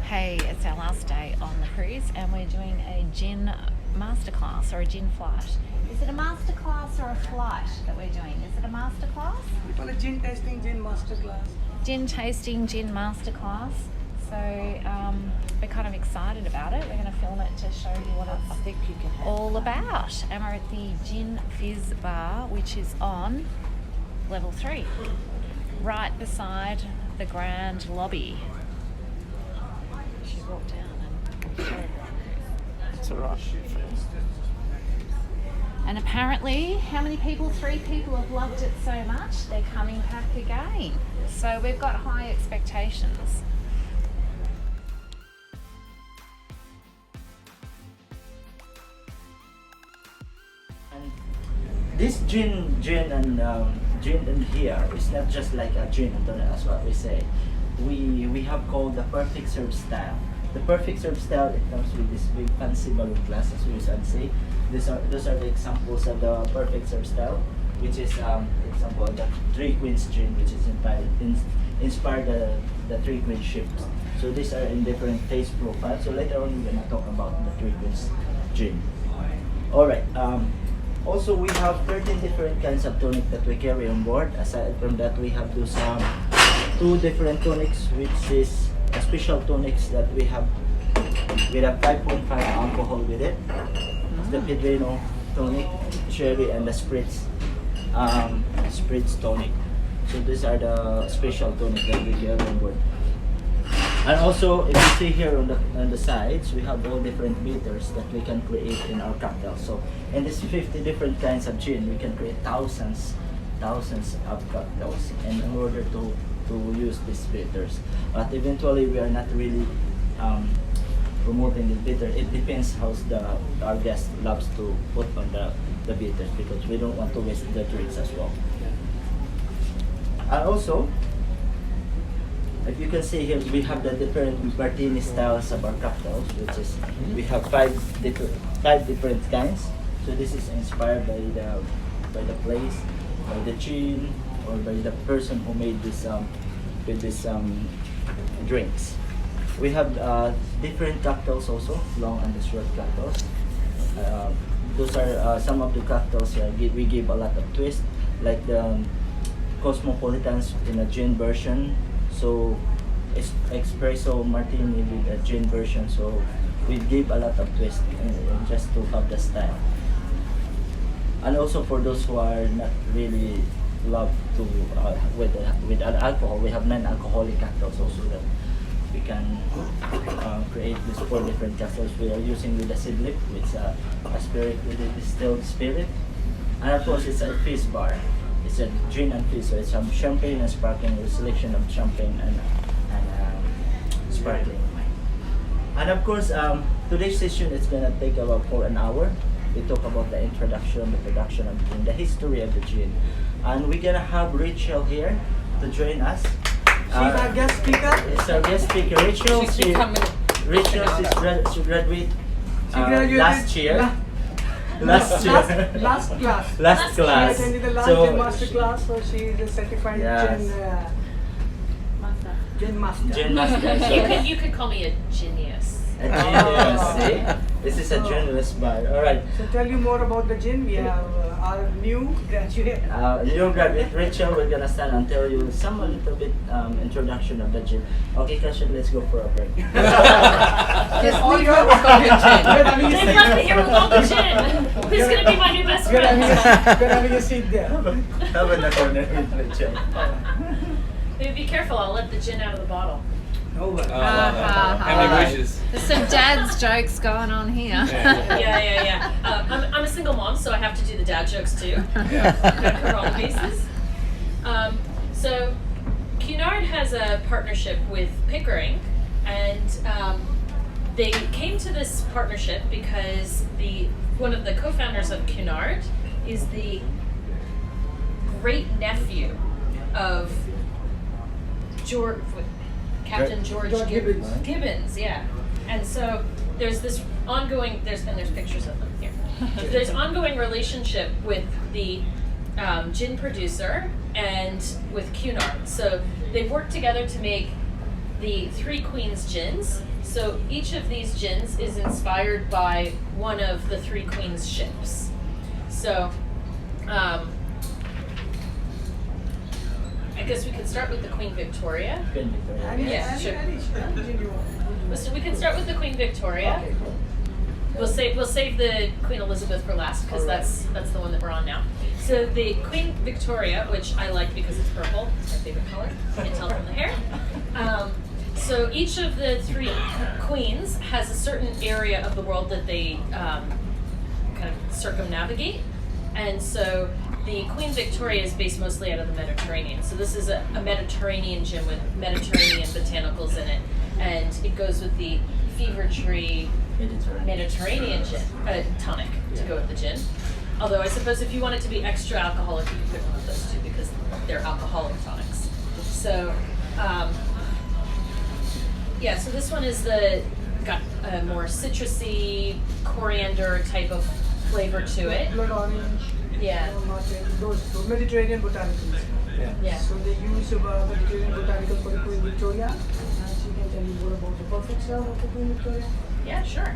Hey, it's our last day on the cruise and we're doing a gin masterclass or a gin flight. Is it a masterclass or a flight that we're doing? Is it a masterclass? We call it gin tasting, gin masterclass. Gin tasting, gin masterclass. So we're kind of excited about it. We're going to film it to show you what it's all about. And we're at the Gin Fizz Bar, which is on level 3, right beside the grand lobby. She walked down and showed her. It's alright. And apparently, how many people? 3 people have loved it so much, they're coming back again. So we've got high expectations. This gin in here is not just like a gin and tonic, as what we say. We have called the perfect serve style. The perfect serve style, it comes with this big fancy balloon glass, as we can see. Those are the examples of the perfect serve style, which is example of the 3 Queens gin, which is inspired the 3 Queens ships. So these are in different taste profiles. So later on we're gonna talk about the 3 Queens gin. All right. Also, we have 13 different kinds of tonic that we carry on board. Aside from that, we have those 2 different tonics, which is a special tonics that we have with a 5.5 alcohol with it. It's the Pedrino tonic, sherry, and the spritz tonic. So these are the special tonic that we carry on board. And also, if you see here on the sides, we have all different bitters that we can create in our cocktail. So in this 50 different kinds of gin, we can create thousands of cocktails. And in order to use these bitters, but eventually we are not really promoting the bitter. It depends how our guest loves to put on the bitters, because we don't want to waste the drinks as well. And also, if you can see here, we have the different martini styles of our cocktails, which is we have 5 different kinds. So this is inspired by the place, by the gin, or by the person who made this drinks. We have different cocktails also, long and short cocktails. Those are some of the cocktails we give a lot of twist, like the Cosmopolitans in a gin version. So espresso martini with a gin version. So we give a lot of twist just to have the style. And also for those who are not really love to with alcohol, we have non-alcoholic cocktails also that we can create these 4 different cocktails. We are using with the seedlip, which is a spirit with a distilled spirit, and of course it's a fizz bar. It's a gin and fizz, so it's some champagne and sparkling, with a selection of champagne and sparkling wine. And of course, today's session is gonna take about for an hour. We talk about the introduction, the production, and the history of the gin. And we're gonna have Rachel here to join us. She's our guest speaker. It's our guest speaker, Rachel. She graduated last year. Last class. She attended the last gin master class, so she is a certified gin master. Gin master. So You could call me a genius. a genius, see? This is a genius bar. Alright. So tell you more about the gin. We have our new graduate. New graduate Rachel, we're gonna stand and tell you some a little bit introduction of the gin. Okay, Kashan, let's go for a break. All your gin. They left me here with all the gin. Who's gonna be my new best friend? We're having a seat there. Have in the corner with Rachel. Maybe be careful, I'll let the gin out of the bottle. Oh, How many wishes? There's some dad's jokes going on here. Yeah. I'm a single mom, so I have to do the dad jokes too. Gotta cover all the bases. So Cunard has a partnership with Pickering, and they came to this partnership because one of the co-founders of Cunard is the great nephew of Captain George Gibbons, yeah. And so there's this ongoing, there's pictures of them here. There's ongoing relationship with the gin producer and with Cunard. So they work together to make the Three Queens gins. So each of these gins is inspired by one of the Three Queens ships. So I guess we could start with the Queen Victoria. Queen Victoria. Yeah, sure. Any gin you want. So we can start with the Queen Victoria. Okay. We'll save the Queen Elizabeth for last because that's the one that we're on now. So the Queen Victoria, which I like because it's purple, it's my favorite color. You can tell from the hair. So each of the three queens has a certain area of the world that they kind of circumnavigate, and so the Queen Victoria is based mostly out of the Mediterranean. So this is a Mediterranean gin with Mediterranean botanicals in it, and it goes with the Fever Tree Mediterranean gin, tonic to go with the gin. Although I suppose if you want it to be extra alcoholic, you can pick one of those two because they're alcoholic tonics. So, yeah, so this one is got a more citrusy, coriander type of flavor to it. Blood orange. Yeah. Those Mediterranean botanicals. Yeah. So they use Mediterranean botanicals for the Queen Victoria. And she can tell you more about the perfect style of the Queen Victoria. Yeah, sure.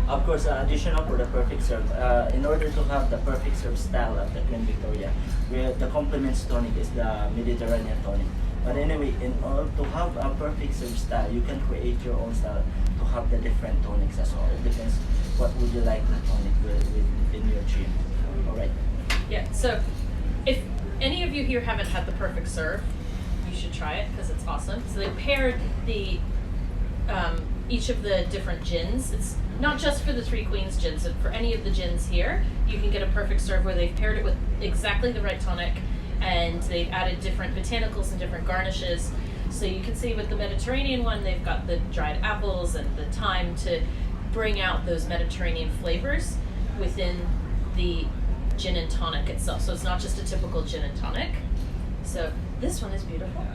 Of course, additional for the perfect serve. In order to have the perfect serve style of the Queen Victoria, the complements tonic is the Mediterranean tonic. But anyway, in order to have a perfect serve style, you can create your own style to have the different tonics as well. It depends what would you like the tonic within your gin. All right. Yeah, so if any of you here haven't had the perfect serve, you should try it because it's awesome. So they paired the each of the different gins. It's not just for the Three Queens gins, but for any of the gins here, you can get a perfect serve where they've paired it with exactly the right tonic, and they've added different botanicals and different garnishes. So you can see with the Mediterranean one, they've got the dried apples and the thyme to bring out those Mediterranean flavors within the gin and tonic itself. So it's not just a typical gin and tonic. So this one is beautiful.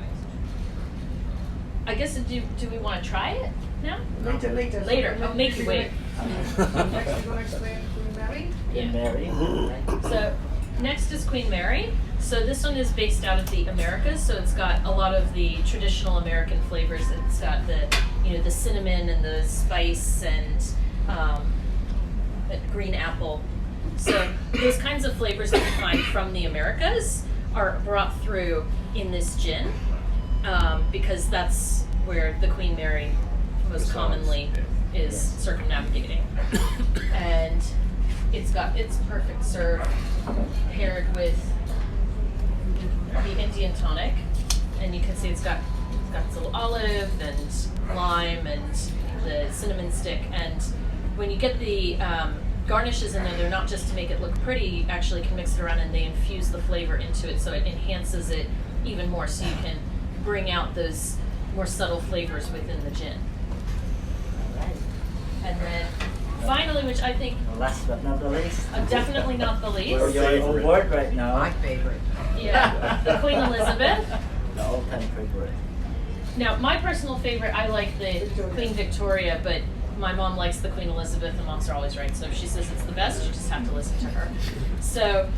I guess, do we want to try it now? Later. Later. I'll make you wait. Next we're going to explain Queen Mary. Queen Mary. Right. So next is Queen Mary. So this one is based out of the Americas. So it's got a lot of the traditional American flavors. It's got the cinnamon and the spice and the green apple. So those kinds of flavors that you find from the Americas are brought through in this gin, because that's where the Queen Mary most commonly is circumnavigating. And it's got its perfect serve paired with the Indian tonic, and you can see it's got this little olive and lime and the cinnamon stick. And when you get the garnishes in there, they're not just to make it look pretty. You actually can mix it around and they infuse the flavor into it, so it enhances it even more, so you can bring out those more subtle flavors within the gin. Right. And then finally, which I think Last but not the least. definitely not the least, We're on board right now. My favorite. yeah, the Queen Elizabeth. The all-time favorite. Now, my personal favorite, I like the Queen Victoria, but my mom likes the Queen Elizabeth, and moms are always right. So if she says it's the best, you just have to listen to her. So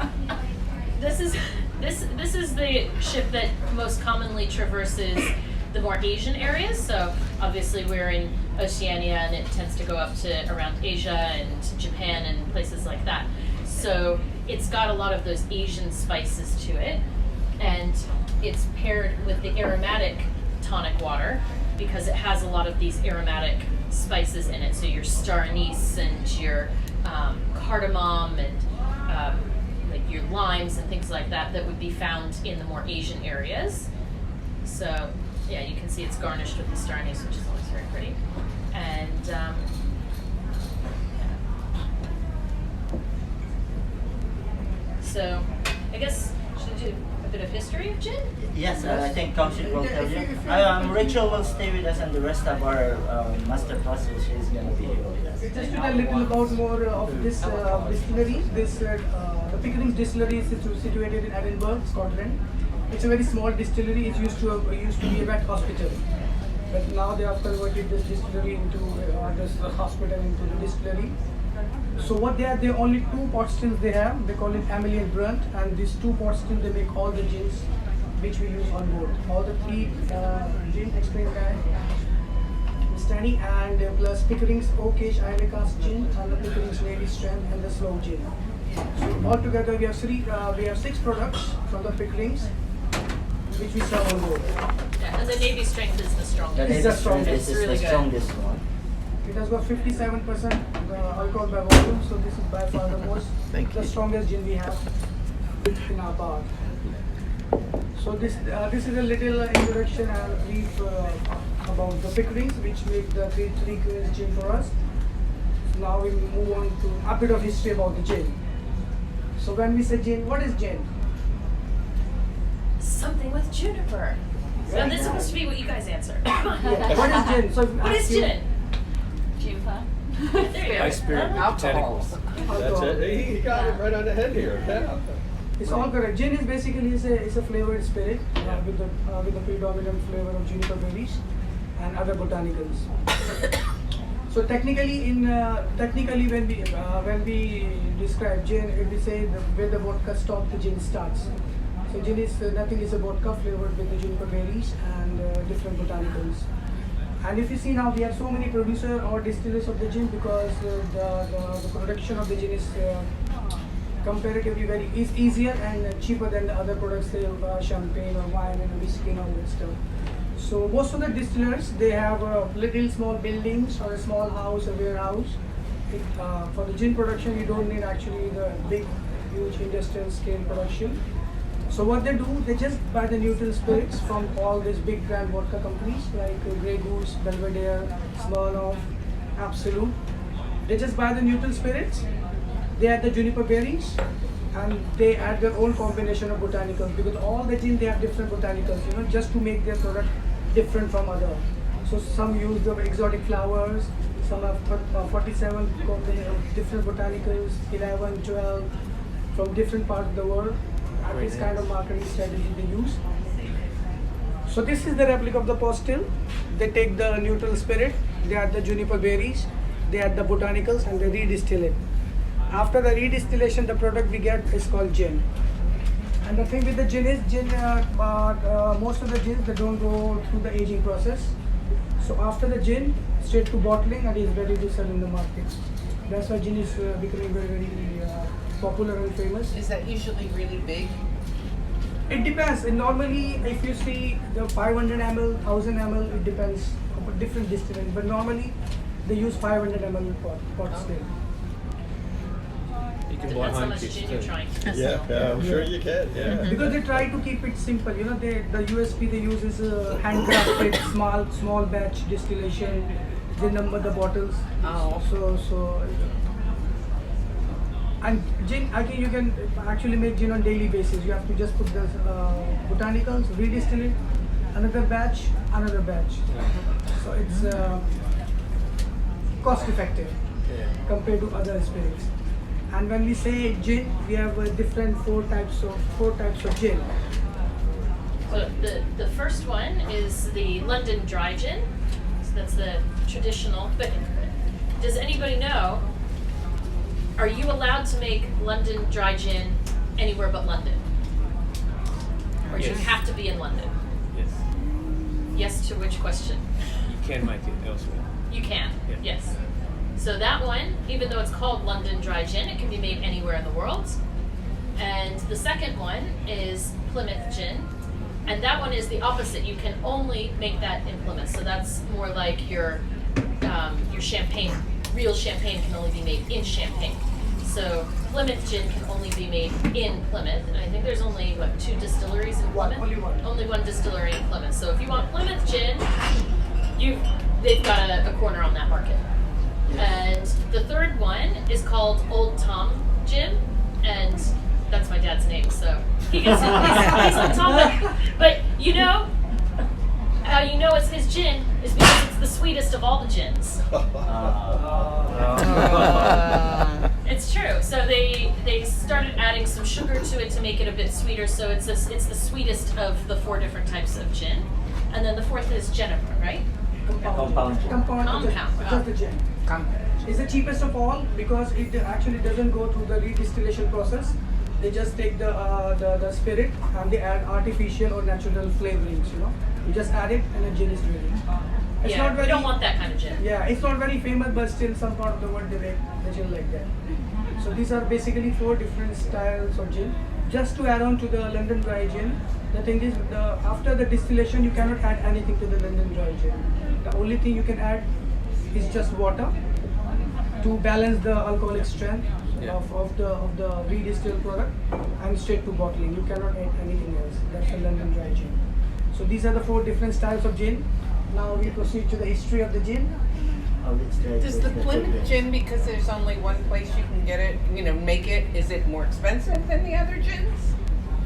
this is the ship that most commonly traverses the more Asian areas. So obviously we're in Oceania, and it tends to go up to around Asia and Japan and places like that. So it's got a lot of those Asian spices to it, and it's paired with the aromatic tonic water because it has a lot of these aromatic spices in it. So your star anise and your cardamom and like your limes and things like that would be found in the more Asian areas. So yeah, you can see it's garnished with the star anise, which is always very pretty. And so I guess should we do a bit of history of gin? Yes, I think Kaushik will tell you. Rachel will stay with us, and the rest of our master classes is going to be here with us. Just to tell a little about more of this distillery. The Pickering distillery is situated in Edinburgh, Scotland. It's a very small distillery. It used to be a vet hospital, but now they have converted this distillery into this hospital into the distillery. So what they are, there are only 2 pot stills they have. They call it Emily and Brunt, and these 2 pot stills they make all the gins which we use on board. All the three gin explained by Stanley, and plus Pickering's Oak-Age Ivory Cask Gin, and the Pickering's Navy Strength, and the Slow Gin. So altogether we have 6 products from the Pickering's, which we serve on board. Yeah, and the Navy strength is the strongest. The It's Navy the strength strongest. is Really the good. strongest one. It has got 57% alcohol by volume, so this is by far the strongest gin we have in our bar. So this is a little introduction and brief about the Pickerings, which make the three Queens gin for us. So now we move on to a bit of history about the gin. So when we say gin, what is gin? Something with juniper. So this is supposed to be what you guys answer. Come on. Yeah. What is gin? So What is gin? Juniper. There you go. High spirit tentacles. That's it. He got it right on the head here. Yeah. It's all correct. Gin is basically is a flavored spirit with the predominant flavor of juniper berries and other botanicals. So technically, when we describe gin, we say where the vodka stops, the gin starts. So gin is nothing is a vodka flavored with the juniper berries and different botanicals. And if you see now, we have so many producers or distillers of the gin because the production of the gin is comparatively is easier and cheaper than the other products, say champagne or wine and whiskey and all that stuff. So most of the distillers, they have little small buildings or a small house, a warehouse. For the gin production, you don't need actually the big, huge industrial scale production. So what they do, they just buy the neutral spirits from all these big brand vodka companies like Grey Goose, Belvedere, Smirnoff, Absolute. They just buy the neutral spirits. They add the juniper berries and they add their own combination of botanicals, because all the gin they have different botanicals, just to make their product different from other. So some use the exotic flowers, some have 47 different botanicals, 11, 12 from different parts of the world. And this kind of marketing strategy they use. So this is the replica of the postil. They take the neutral spirit, they add the juniper berries, they add the botanicals and they redistill it. After the redistillation, the product we get is called gin. And the thing with the gin is, most of the gins, they don't go through the aging process. So after the gin, straight to bottling and is ready to sell in the market. That's why gin is becoming very, very popular and famous. Is that usually really big? It depends. And normally, if you see the 500 ml, 1000 ml, it depends on different distilleries. But normally, they use 500 ml pot still. You can buy Depends how home much kits gin you're too. trying to Yeah, I'm sure you can. Yeah. Because they try to keep it simple. The USP they use is handcrafted small batch distillation. They number the bottles. Oh. So and gin, I think you can actually make gin on daily basis. You have to just put the botanicals, redistill it, another batch. So it's cost effective compared to other spirits. And when we say gin, we have different four types of gin. So the first one is the London Dry Gin. So that's the traditional. But does anybody know, are you allowed to make London Dry Gin anywhere but London? Or do you Yes. have to be in London? Yes. Yes to which question? You can make it elsewhere. You can, Yeah. yes. So that one, even though it's called London Dry Gin, it can be made anywhere in the world. And the second one is Plymouth Gin. And that one is the opposite. You can only make that in Plymouth. So that's more like your champagne. Real champagne can only be made in Champagne. So Plymouth Gin can only be made in Plymouth. And I think there's only, 2 distilleries in Plymouth? Only one. Only one distillery in Plymouth. So if you want Plymouth Gin, they've got a corner on that market. And the third one is called Old Tom Gin, and that's my dad's name, so he's on top. But how you know it's his gin is because it's the sweetest of all the gins. It's true. So they started adding some sugar to it to make it a bit sweeter. So it's the sweetest of the 4 different types of gin, and then the fourth is Jennifer, right? Compound gin. Compound. Compound. Just the gin. It's the cheapest of all because it actually doesn't go through the redistillation process. they just take the spirit and they add artificial or natural flavorings. You just add it and the gin is ready. It's Yeah, not we very, don't want that kind of gin. Yeah, it's not very famous, but still some part of the world they make the gin like that. So these are basically 4 different styles of gin. Just to add on to the London dry gin, the thing is, after the distillation, you cannot add anything to the London dry gin. The only thing you can add is just water to balance the alcoholic strength of the redistilled product and straight to bottling. You cannot add anything else. That's the London dry gin. So these are the 4 different styles of gin. Now we proceed to the history of the gin. Does the Plymouth gin, because there's only one place you can get it, make it, is it more expensive than the other gins?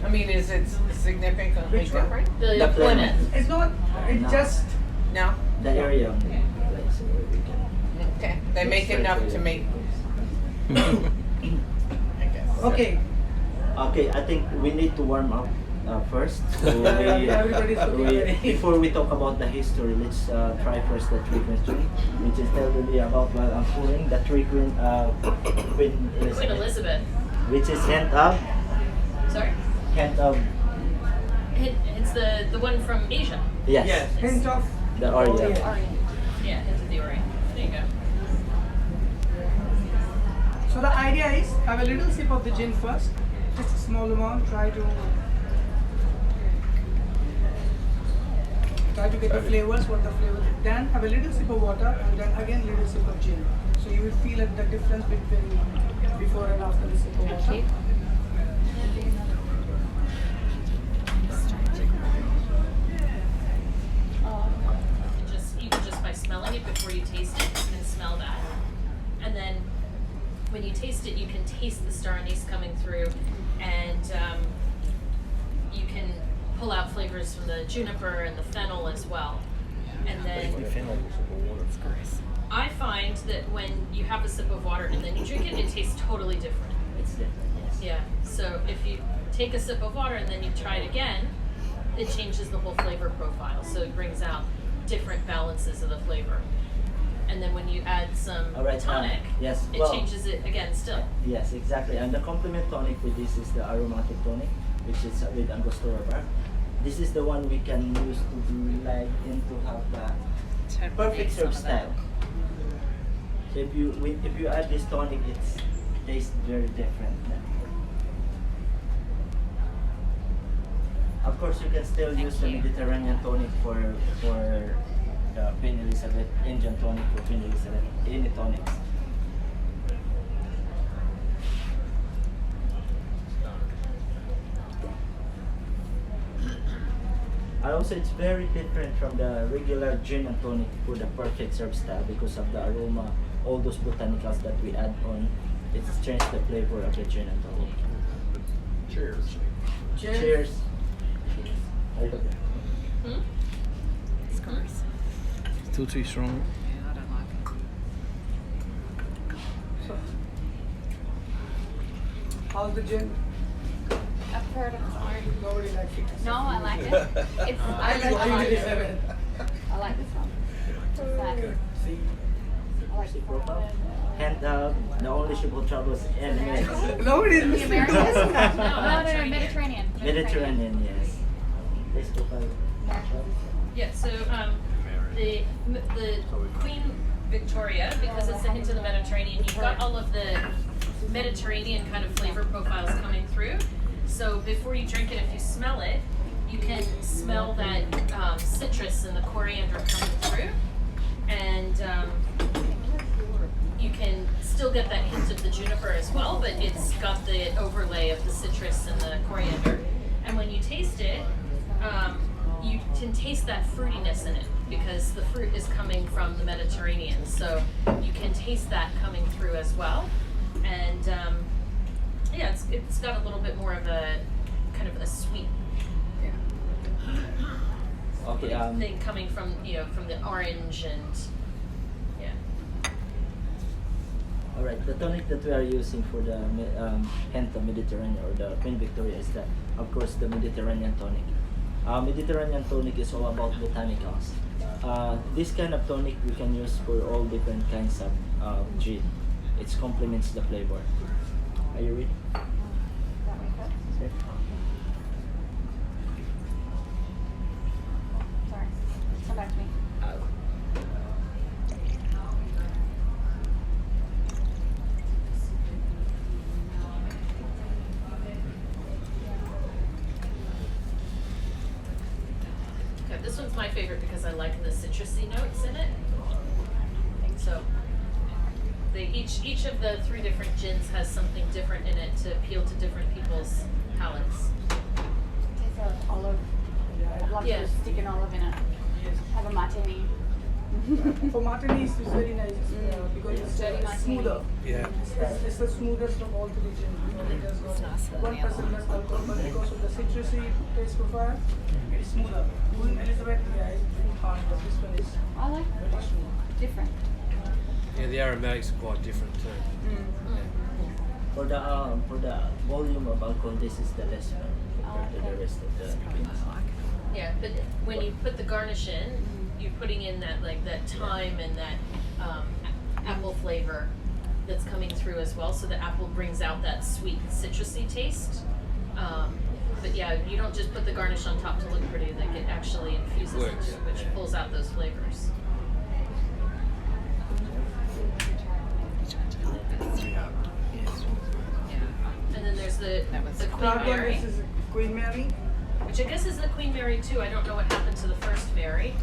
I mean, is it significantly Which one? different? The Plymouth. It's not. It's No. just. No? The area of the place where we can. Okay. They make enough to make. I guess. Okay. Okay, I think we need to warm up first. So Everybody's looking ready. before we talk about the history, let's try first the three queens drink, which is tell me about while I'm pouring the three queen Queen Elizabeth. which is hint of Sorry? It's the one from Asia. yes, Hint of. the Orient. Yeah, hint of the Orient. There you go. So the idea is have a little sip of the gin first, just a small amount. Try to get the flavors, what the flavors. Then have a little sip of water, and then again little sip of gin. So you will feel the difference between before and after the sip of water. Even just by smelling it before you taste it, you can smell that. And then when you taste it, you can taste the star anise coming through, and you can pull out flavors from the juniper and the fennel as well. And then I find that when you have a sip of water and then you drink it, it tastes totally different. It's different. Yes. Yeah. So if you take a sip of water and then you try it again, it changes the whole flavor profile. So it brings out different balances of the flavor. And then when you add some All right, tonic, yes. it Well, changes it again still. Yes, exactly. And the complement tonic with this is the aromatic tonic, which is with Angostura bark. This is the one we can use to do like into have the perfect serve style. So if you add this tonic, it tastes very different. Of course, you can still use the Mediterranean tonic for Queen Elizabeth, Indian tonic for Queen Elizabeth, any tonics. And also, it's very different from the regular gin and tonic for the perfect serve style because of the aroma, all those botanicals that we add on. It's changed the flavor of the gin and tonic. Cheers. Cheers. Hmm? Still too strong. How's the gin? I've heard of it. Nobody likes it. No, I like it. It's I like I like it. it. I like this one. It's that. See. I like this one. And the only ship of troubles and Nobody is The listening. Americans? No, No, Mediterranean. Mediterranean, yes. Let's go for Yeah, so the Queen Victoria, because it's a hint of the Mediterranean, you've got all of the Mediterranean kind of flavor profiles coming through. So before you drink it, if you smell it, you can smell that citrus and the coriander coming through. And you can still get that hint of the juniper as well, but it's got the overlay of the citrus and the coriander. And when you taste it, you can taste that fruitiness in it because the fruit is coming from the Mediterranean. So you can taste that coming through as well. And yeah, it's got a little bit more of a kind of a sweet okay, thing coming from from the orange and yeah. Alright, the tonic that we are using for the hint of Mediterranean or the Queen Victoria is that, of course, the Mediterranean tonic. Mediterranean tonic is all about botanicals. This kind of tonic we can use for all different kinds of gin. It complements the flavor. Are you ready? one's my favorite because I like the citrusy notes in it. So each of the 3 different gins has something different in it to appeal to different people's palates. Tastes like olive. I'd love Yeah. to stick an olive in it. Have a martini. For martini, it's very nice because it's Dirty martini. smoother. Yeah. It's the smoothest of all 3 gins. It has got nicer than the 1% less alcohol, but because of the citrusy taste profile, it is smoother. Queen Elizabeth, yeah, is pretty hard, but this one is I like very smooth. different. Yeah, the aromatics are quite different too. For the volume of alcohol, this is the less one compared to the rest of the beans. Yeah, but when you put the garnish in, you're putting in that thyme and that apple flavor that's coming through as well. So the apple brings out that sweet citrusy taste. But yeah, you don't just put the garnish on top to look pretty. Like it actually infuses into Works, it, which pulls out those flavors. Yeah. And then there's the Queen Third one, Mary, this is Queen Mary. which I guess is the Queen Mary too. I don't know what happened to the first Mary.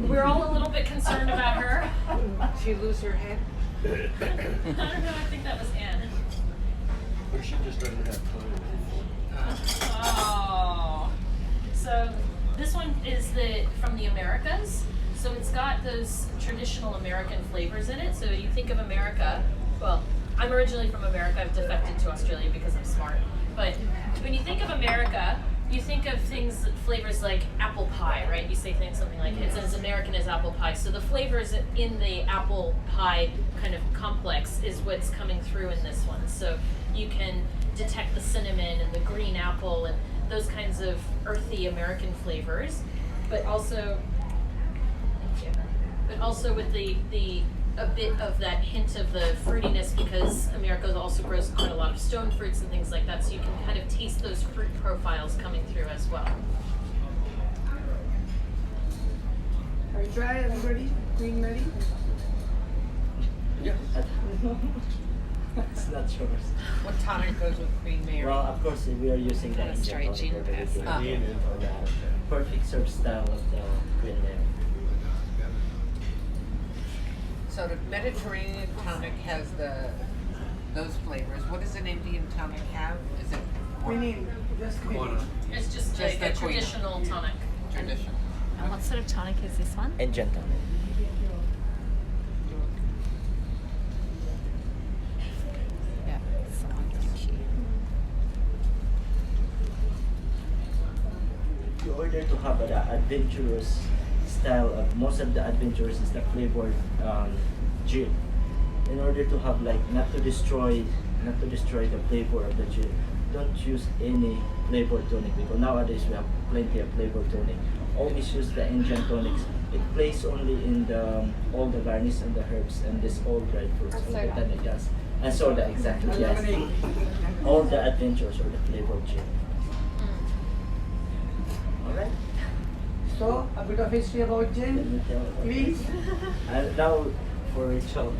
We're all a little bit concerned about her. She lose her head? I don't know. I think that was Anne. Or she just doesn't have clothes. Oh. So this one is from the Americas. So it's got those traditional American flavors in it. So you think of America. Well, I'm originally from America. I've defected to Australia because I'm smart. But when you think of America, you think of flavors like apple pie, right? You say something like it's as American as apple pie. So the flavors in the apple pie kind of complex is what's coming through in this one. So you can detect the cinnamon and the green apple and those kinds of earthy American flavors, but also with a bit of that hint of the fruitiness because America also grows quite a lot of stone fruits and things like that, so you can kind of taste those fruit profiles coming through as well. Have you tried, everybody? Queen Mary? Yeah. It's not yours. What tonic goes with Queen Mary? Well, of course, we are using the Indian straight gin tonic with the pass. Indian for the perfect serve style of the Queen Mary. So the Mediterranean tonic has those flavors. What does an Indian tonic have? Is it Queen, just Queen. Quite It's just Just like the a Queen. traditional tonic. traditional? And what sort of tonic is this one? Indian tonic. Yeah, thank you. In order to have the adventurous style of most of the adventurous is the flavored gin. In order to have not to destroy the flavor of the gin, don't use any flavored tonic because nowadays we have plenty of flavored tonic. Always use the Indian tonics. It plays only in all the garnish and the herbs and this all dried fruits, all the Soda. tannigas. And soda, exactly, And yes. lemonade. All the adventures or the flavored gin. Alright? So, a bit of history about Let gin, me tell about please. this. And now for Rachel.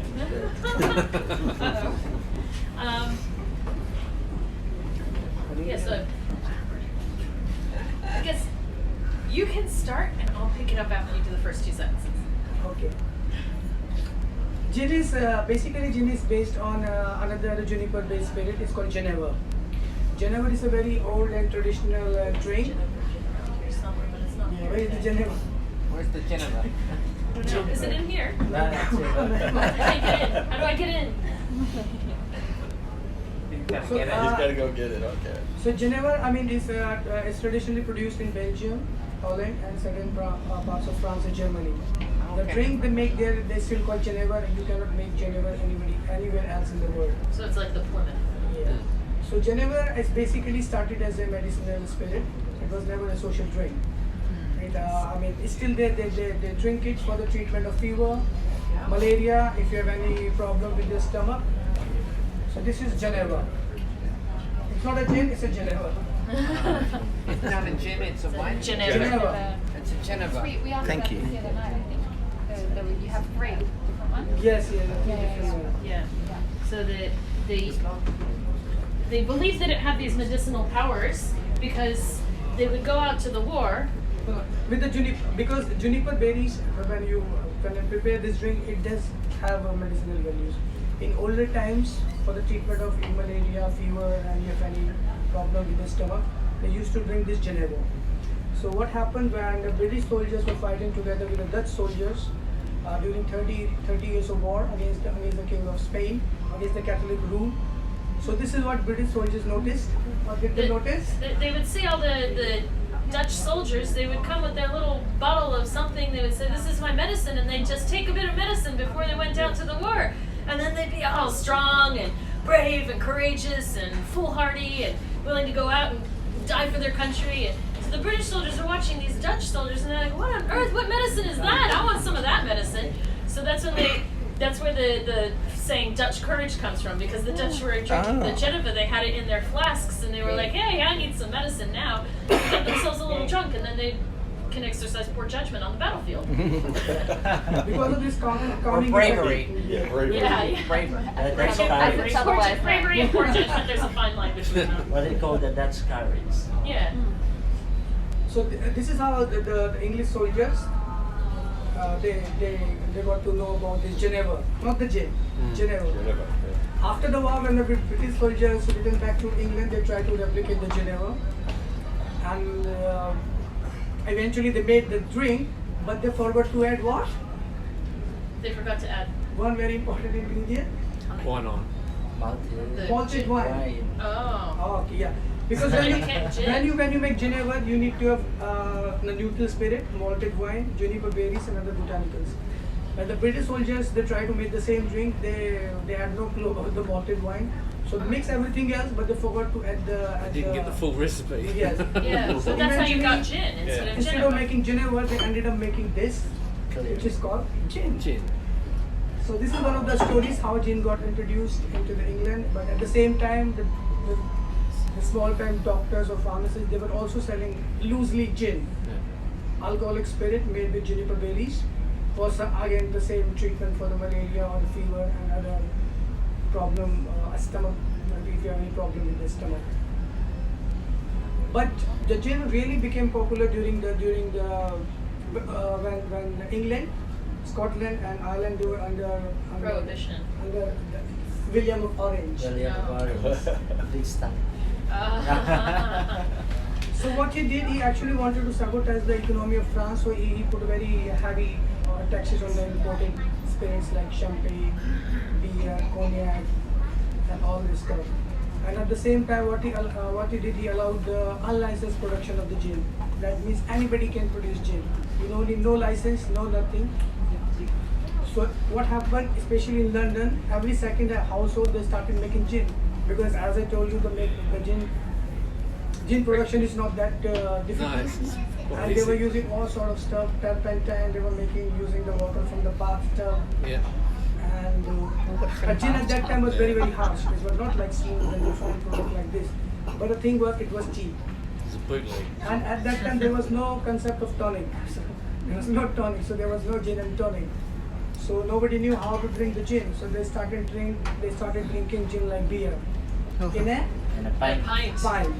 Yeah, so I guess you can start and I'll pick it up after you do the first 2 sentences. Okay. Gin is basically gin is based on another juniper-based spirit. It's called Geneva. Geneva is a very old and traditional drink. Here's somewhere, but it's not. Yeah, where is the Geneva? Where's the Geneva? I don't know. Is it in here? That's it. How do I get in? How do I get in? So, You just gotta go get it, okay. So Geneva, I mean, is traditionally produced in Belgium, Holland, and certain parts of France and Germany. The Okay. drink they make there, they still call Geneva, and you cannot make Geneva anywhere else in the world. So it's like the Plymouth. Yeah. So Geneva is basically started as a medicinal spirit. It was never a social drink. I mean, it's still there. They drink it for the treatment of fever, malaria, if you have any problem with your stomach. So this is Geneva. It's not a gin, it's a Geneva. It's not a gin, it's a what? Geneva. Geneva. It's a Geneva. We asked Thank about you. this the other night, I think. You have 3 different ones. Yes, yes, Yeah. So they believed that it had these medicinal powers because they would go out to the war With the juniper, because juniper berries, when you prepare this drink, it does have medicinal values. In older times, for the treatment of malaria, fever, and if any problem with the stomach, they used to drink this Geneva. So what happened when the British soldiers were fighting together with the Dutch soldiers during 30 years of war against the King of Spain, against the Catholic rule. So this is what British soldiers noticed. What did they notice? They would see all the Dutch soldiers, they would come with their little bottle of something, they would say, this is my medicine, and they'd just take a bit of medicine before they went out to the war. And then they'd be all strong and brave and courageous and foolhardy and willing to go out and die for their country. And so the British soldiers are watching these Dutch soldiers, and they're like, what on earth, what medicine is that? I want some of that medicine. So that's where the saying Dutch courage comes from, because the Dutch were drinking the Geneva, they had it in their flasks, and they were like, hey, I need some medicine now. Get themselves a little drunk, and then they can exercise poor judgment on the battlefield. Because of this calming bravery. effect. Yeah. Bravery. That's It's otherwise Bravery and poor judgment, there's a fine line between them. what they call the Dutch courage. Yeah. So this is how the English soldiers they got to know about this Geneva, not the gin, Geneva. After the war, when the British soldiers returned back to England, they tried to replicate the Geneva, and eventually they made the drink, but they forgot to add what? They forgot to add. One very important ingredient: Why not? malted wine. Oh. Oh, okay, yeah. Because So you can't gin. when you make Geneva, you need to have the neutral spirit, malted wine, juniper berries, and other botanicals. When the British soldiers they try to make the same drink, they had no clue about the malted wine, so they mix everything else, but they forgot to add the. Didn't get the full recipe. Yes. Yeah, so that's how you got gin instead of Instead of Geneva. making Geneva, they ended up making this, which is called gin. Gin. So this is one of the stories how gin got introduced into the England. But at the same time, the small-time doctors or pharmacists, they were also selling loosely gin, alcoholic spirit made with juniper berries, for some, again the same treatment for the malaria or the fever and other problem, stomach. If you have any problem with the stomach. But the gin really became popular during the when England, Scotland, and Ireland they were under Prohibition. under William of Orange. Big stuff. So what he did, he actually wanted to sabotage the economy of France. So he put very heavy taxes on the imported spirits like champagne, beer, cognac, and all this stuff. And at the same time, what he did, he allowed the unlicensed production of the gin. That means anybody can produce gin. You don't need no license, no nothing. So what happened, especially in London, every second household they started making gin, because as I told you, the gin production is not that difficult. Nice. And they were using all sort of stuff, turpentine. They were using the water from the bathtub. Yeah. And gin at that time was very, very harsh. It was not like smooth and refined product like this. But the thing was, it was cheap. It's a bootleg. And at that time, there was no concept of tonic. There was no tonic, so there was no gin and tonic. So nobody knew how to drink the gin. So they started drinking gin like beer. In a And a pint. Pint. pint.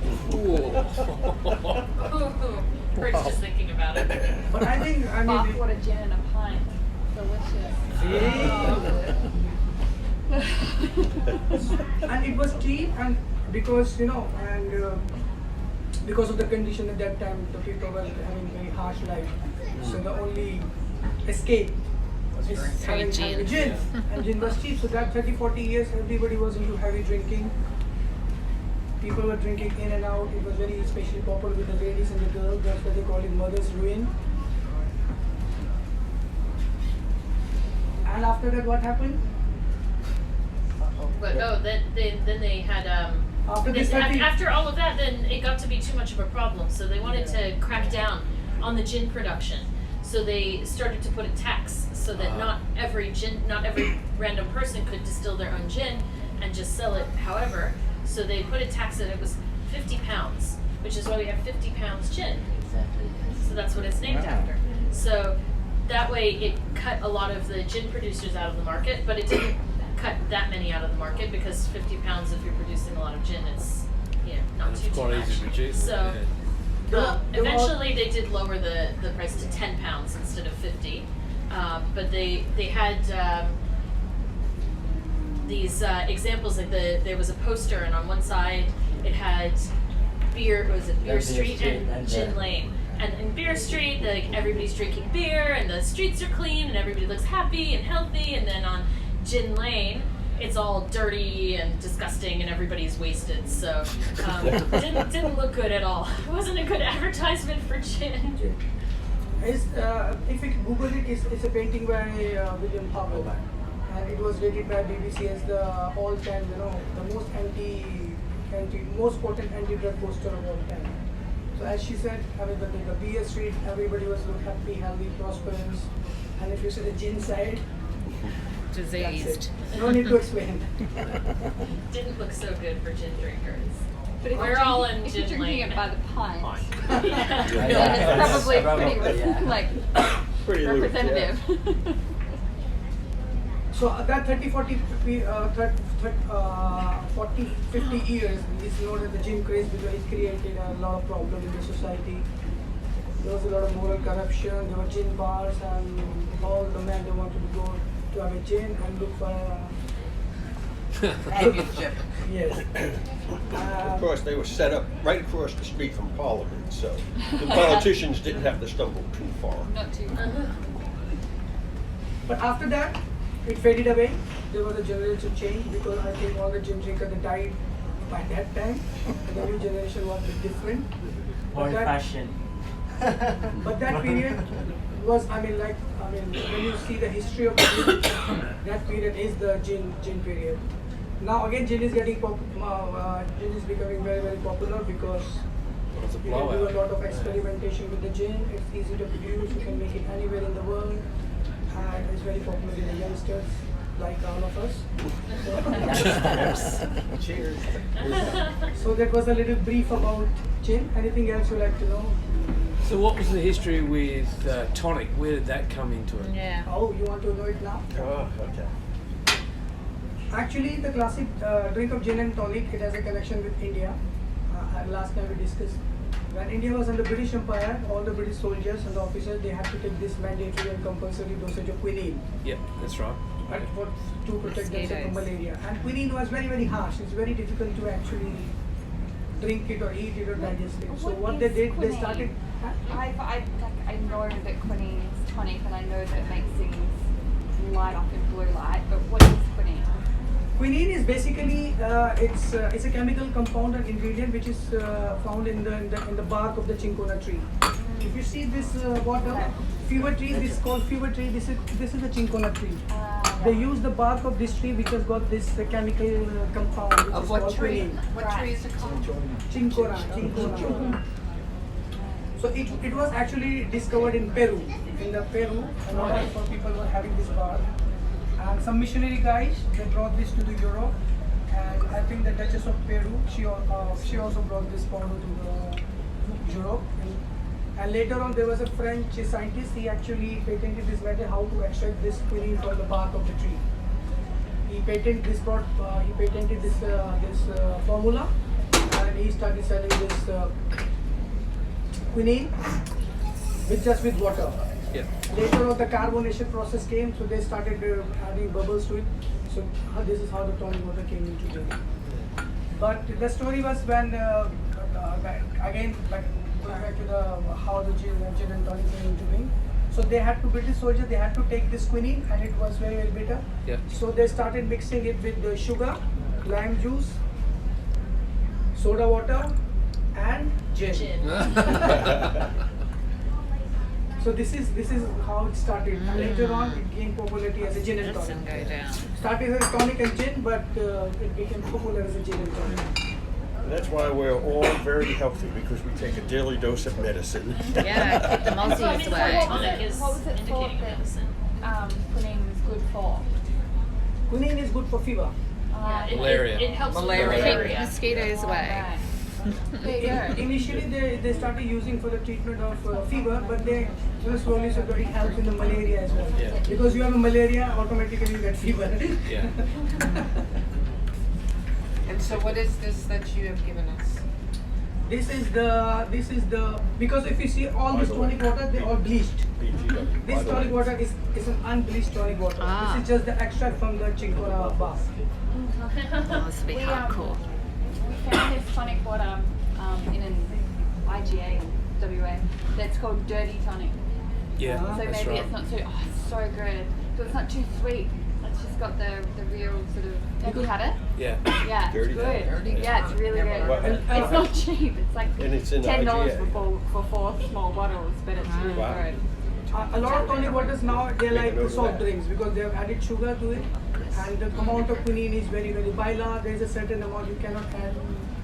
Hurts just thinking about it. But I think, I Off mean, what a gin and a pint. Delicious. and it was cheap, and because because of the condition at that time, the people were having very harsh life. So the only escape is having gin. And gin was cheap. So that 30-40 years, everybody was into heavy drinking. People were drinking in and out. It was very especially popular with the ladies and the girls. That's why they call it mother's ruin. And after that, what happened? But then they had After this after all of that, then it got to be too much of a problem. So they wanted to crack down on the gin production. So they started to put a tax so that not every random person could distill their own gin and just sell it however. So they put a tax that it was £50, which is why we have 50 pounds gin. Exactly. So that's what it's named after. So that way it cut a lot of the gin producers out of the market, but it didn't cut that many out of the market, because 50 pounds if you're producing a lot of gin, it's not It's too quite much. easy to produce. So They were all- Eventually, they did lower the price to £10 instead of 50, but they had these examples. Like there was a poster, and on one side it had Beer Beer Street Street and Gin Lane. And in Beer Street, like everybody's drinking beer, and the streets are clean, and everybody looks happy and healthy. And then on Gin Lane, it's all dirty and disgusting, and everybody's wasted. So didn't look good at all. It wasn't a good advertisement for gin. If you Google it, it's a painting by William Harvey, and it was rated by BBC as the all-time, the most potent anti-drug poster of all time. So as she said, the Beer Street, everybody was happy, healthy, prosperous, and if you see the gin side, Diseased. that's it. No need to explain. Didn't look so good for gin drinkers. But if We're you're all drinking- in if you're gin drinking lane. it by the pint, Yeah. then it's probably pretty yeah. like Pretty loose, representative. So that 30, 40, 50 years is known as the gin craze because it created a lot of problems in the society. There was a lot of moral corruption, there were gin bars, and all the men they wanted to go to have a gin and look for Championship. yes. Of course, they were set up right across the street from Parliament, so the politicians didn't have to stumble too far. Not too. But after that, it faded away. There was a generation change because I think all the gin drinkers they died by that time. And the new generation was a bit different. Old that- fashioned. But that period was, when you see the history of the gin, that period is the gin period. Now again, gin is getting gin is becoming very, very popular because It's a you can do a blowout. lot of experimentation with the gin. It's easy to produce. You can make it anywhere in the world, and it's very popular with the youngsters, like all of us. Cheers. So that was a little brief about gin. Anything else you like to know? So what was the history with tonic? Where did that come into it? Yeah. Oh, you want to know it now? Oh, okay. Actually, the classic drink of gin and tonic, it has a connection with India. Last time we discussed, when India was under British Empire, all the British soldiers and the officers, they had to take this mandatory and compulsory dosage of quinine Yep, that's right. to protect themselves from Mosquitoes. malaria. And quinine was very, very harsh. It's very difficult to actually drink it or eat it or digest it. So what they is did, they quinine? started. I know that quinine is tonic, and I know that it makes things light up in blue light. But what is quinine? Quinine is basically it's a chemical compound and ingredient which is found in the bark of the cinchona tree. If you see this bottle, fever tree, this is called fever tree. This is a cinchona tree. They use the bark of this tree which has got this chemical compound which is Of what called tree? quinine. What tree is it called? Cinchona. So it was actually discovered in Peru. In the Peru, a lot of people were having this bark. And some missionary guys, they brought this to the Europe, and I think the Duchess of Peru, she also brought this powder to the Europe. And later on, there was a French scientist. He actually patented this method how to extract this quinine from the bark of the tree. He patented this formula, and he started selling this quinine with water. Yep. Later on, the carbonation process came, so they started adding bubbles to it. So this is how the tonic water came into being. But the story was when, again, like going back to how the gin and tonic came into being. So they had to, British soldiers, they had to take this quinine, and it was very, very bitter. Yep. So they started mixing it with the sugar, lime juice, soda water, and gin. So this is how it started. And later on, it gained popularity as a gin and Doesn't tonic. go down. Started as tonic and gin, but it became popular as a gin and tonic. That's why we're all very healthy, because we take a daily dose of medicine. Yeah, keep the So, I Aussies mean, away. tonic is What was it thought indicating that medicine. quinine was good for? Quinine is good for fever. Yeah, Malaria. It helps Malaria. with Keep malaria. mosquitoes away. Right. There you go. Initially, they started using for the treatment of fever, but they slowly so it helps in the malaria as well. Yeah. Because you have a malaria, automatically you get fever. Yeah. And so what is this that you have given us? This is the because if you see all this tonic water, they all bleached. This tonic water is an unbleached tonic water. Ah. This is just the extract from the Cunard bar. Oh, this would be hardcore. We found this tonic water in an IGA in WA that's called Dirty Tonic. Yeah, So that's maybe right. it's not too, oh, it's so good. So it's not too sweet. It's just got the real sort of, have you had it? Yeah. Yeah, it's Dirty good. Tonic. Yeah, it's really good. Wow. It's not cheap. It's like And it's in the $10 IGA. for 4 small bottles, but it's really Wow. good. A lot of tonic waters now they're like Make a note the of soft that. drinks because they have added sugar to it, and the amount of quinine is very very. By law, there is a certain amount you cannot add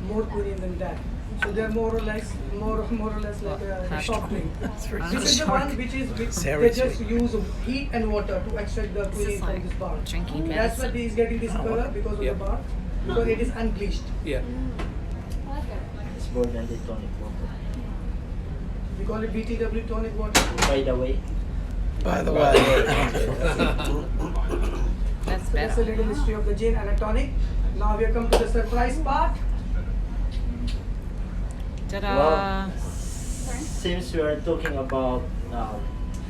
more quinine than that. So they're more or less like a soft drink. This is the one which they just use heat and water to extract the This quinine is from like this bar. drinking That's why medicine. he is getting this color because of the Yep. bar, because it is unbleached. Yeah. I like it. It's more than the tonic water. We call it BTW tonic water. By the way, By the way. That's So that's a better. little history of the gin and a tonic. Now we have come to the surprise part. Ta-da! well, since we are talking about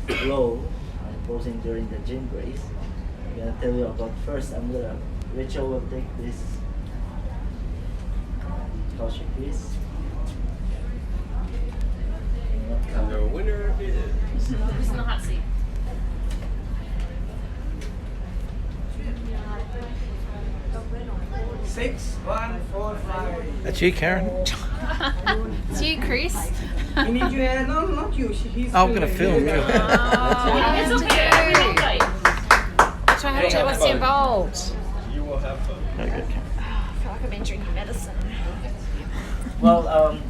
glow posing during the gin race, I'm gonna tell you about first. Rachel will take this. Kaushik, please. And the winner is. Who's in the hot seat? Six, 1, 4, 5. That's you, Karen. It's you, Chris. You need to no, not you. He's I'm gonna film you. Oh, It's okay. Everything right. Which I have to. What's fun. involved? You will have fun. I feel like I've been drinking medicine. Well,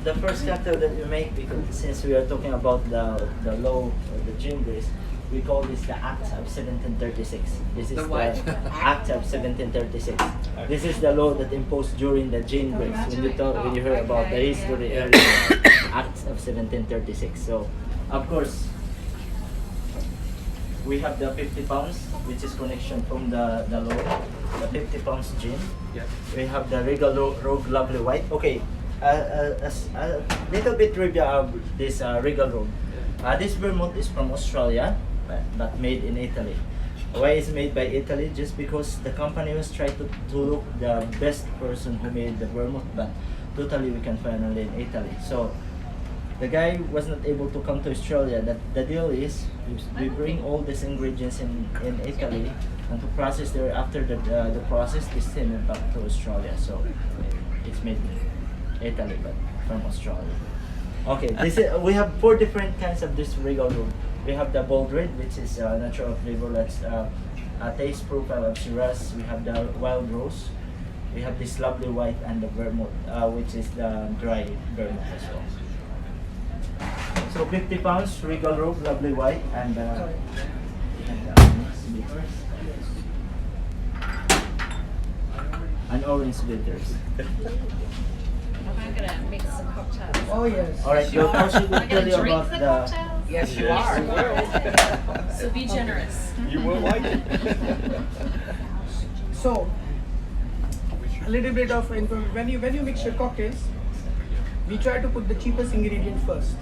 the first cocktail that we make, because since we are talking about the law or the gin race, we call this the Act of 1736. This is the Act of 1736. This is the law that imposed during the gin race. When you hear about the history, Act of 1736. So, of course, we have the 50 pounds, which is connection from the law. The 50 pounds gin. Yeah. We have the Regal Rogue Lovely White. Okay, a little bit trivia of this Regal Rogue. This vermouth is from Australia, but made in Italy. Why is made by Italy? Just because the company was trying to look the best person who made the vermouth, but totally we can find only in Italy. So the guy was not able to come to Australia. The deal is we bring all these ingredients in Italy, and to process there after the process is sent it back to Australia. So it's made in Italy, but from Australia. Okay, we have 4 different kinds of this Regal Room. We have the bold red, which is natural flavor. That's a taste profile of Shiraz. We have the wild rose. We have this lovely white and the vermouth, which is the dry vermouth as well. So 50 pounds Regal Rogue, lovely white, and orange bitters. I'm gonna mix some cocktails. Oh yes. All right, your Kaushik Am will I tell gonna you drink about the the. cocktails? Yes, you Yes, are. you will. So be generous. You will like it. So a little bit of when you mix your cocktails, we try to put the cheapest ingredient first.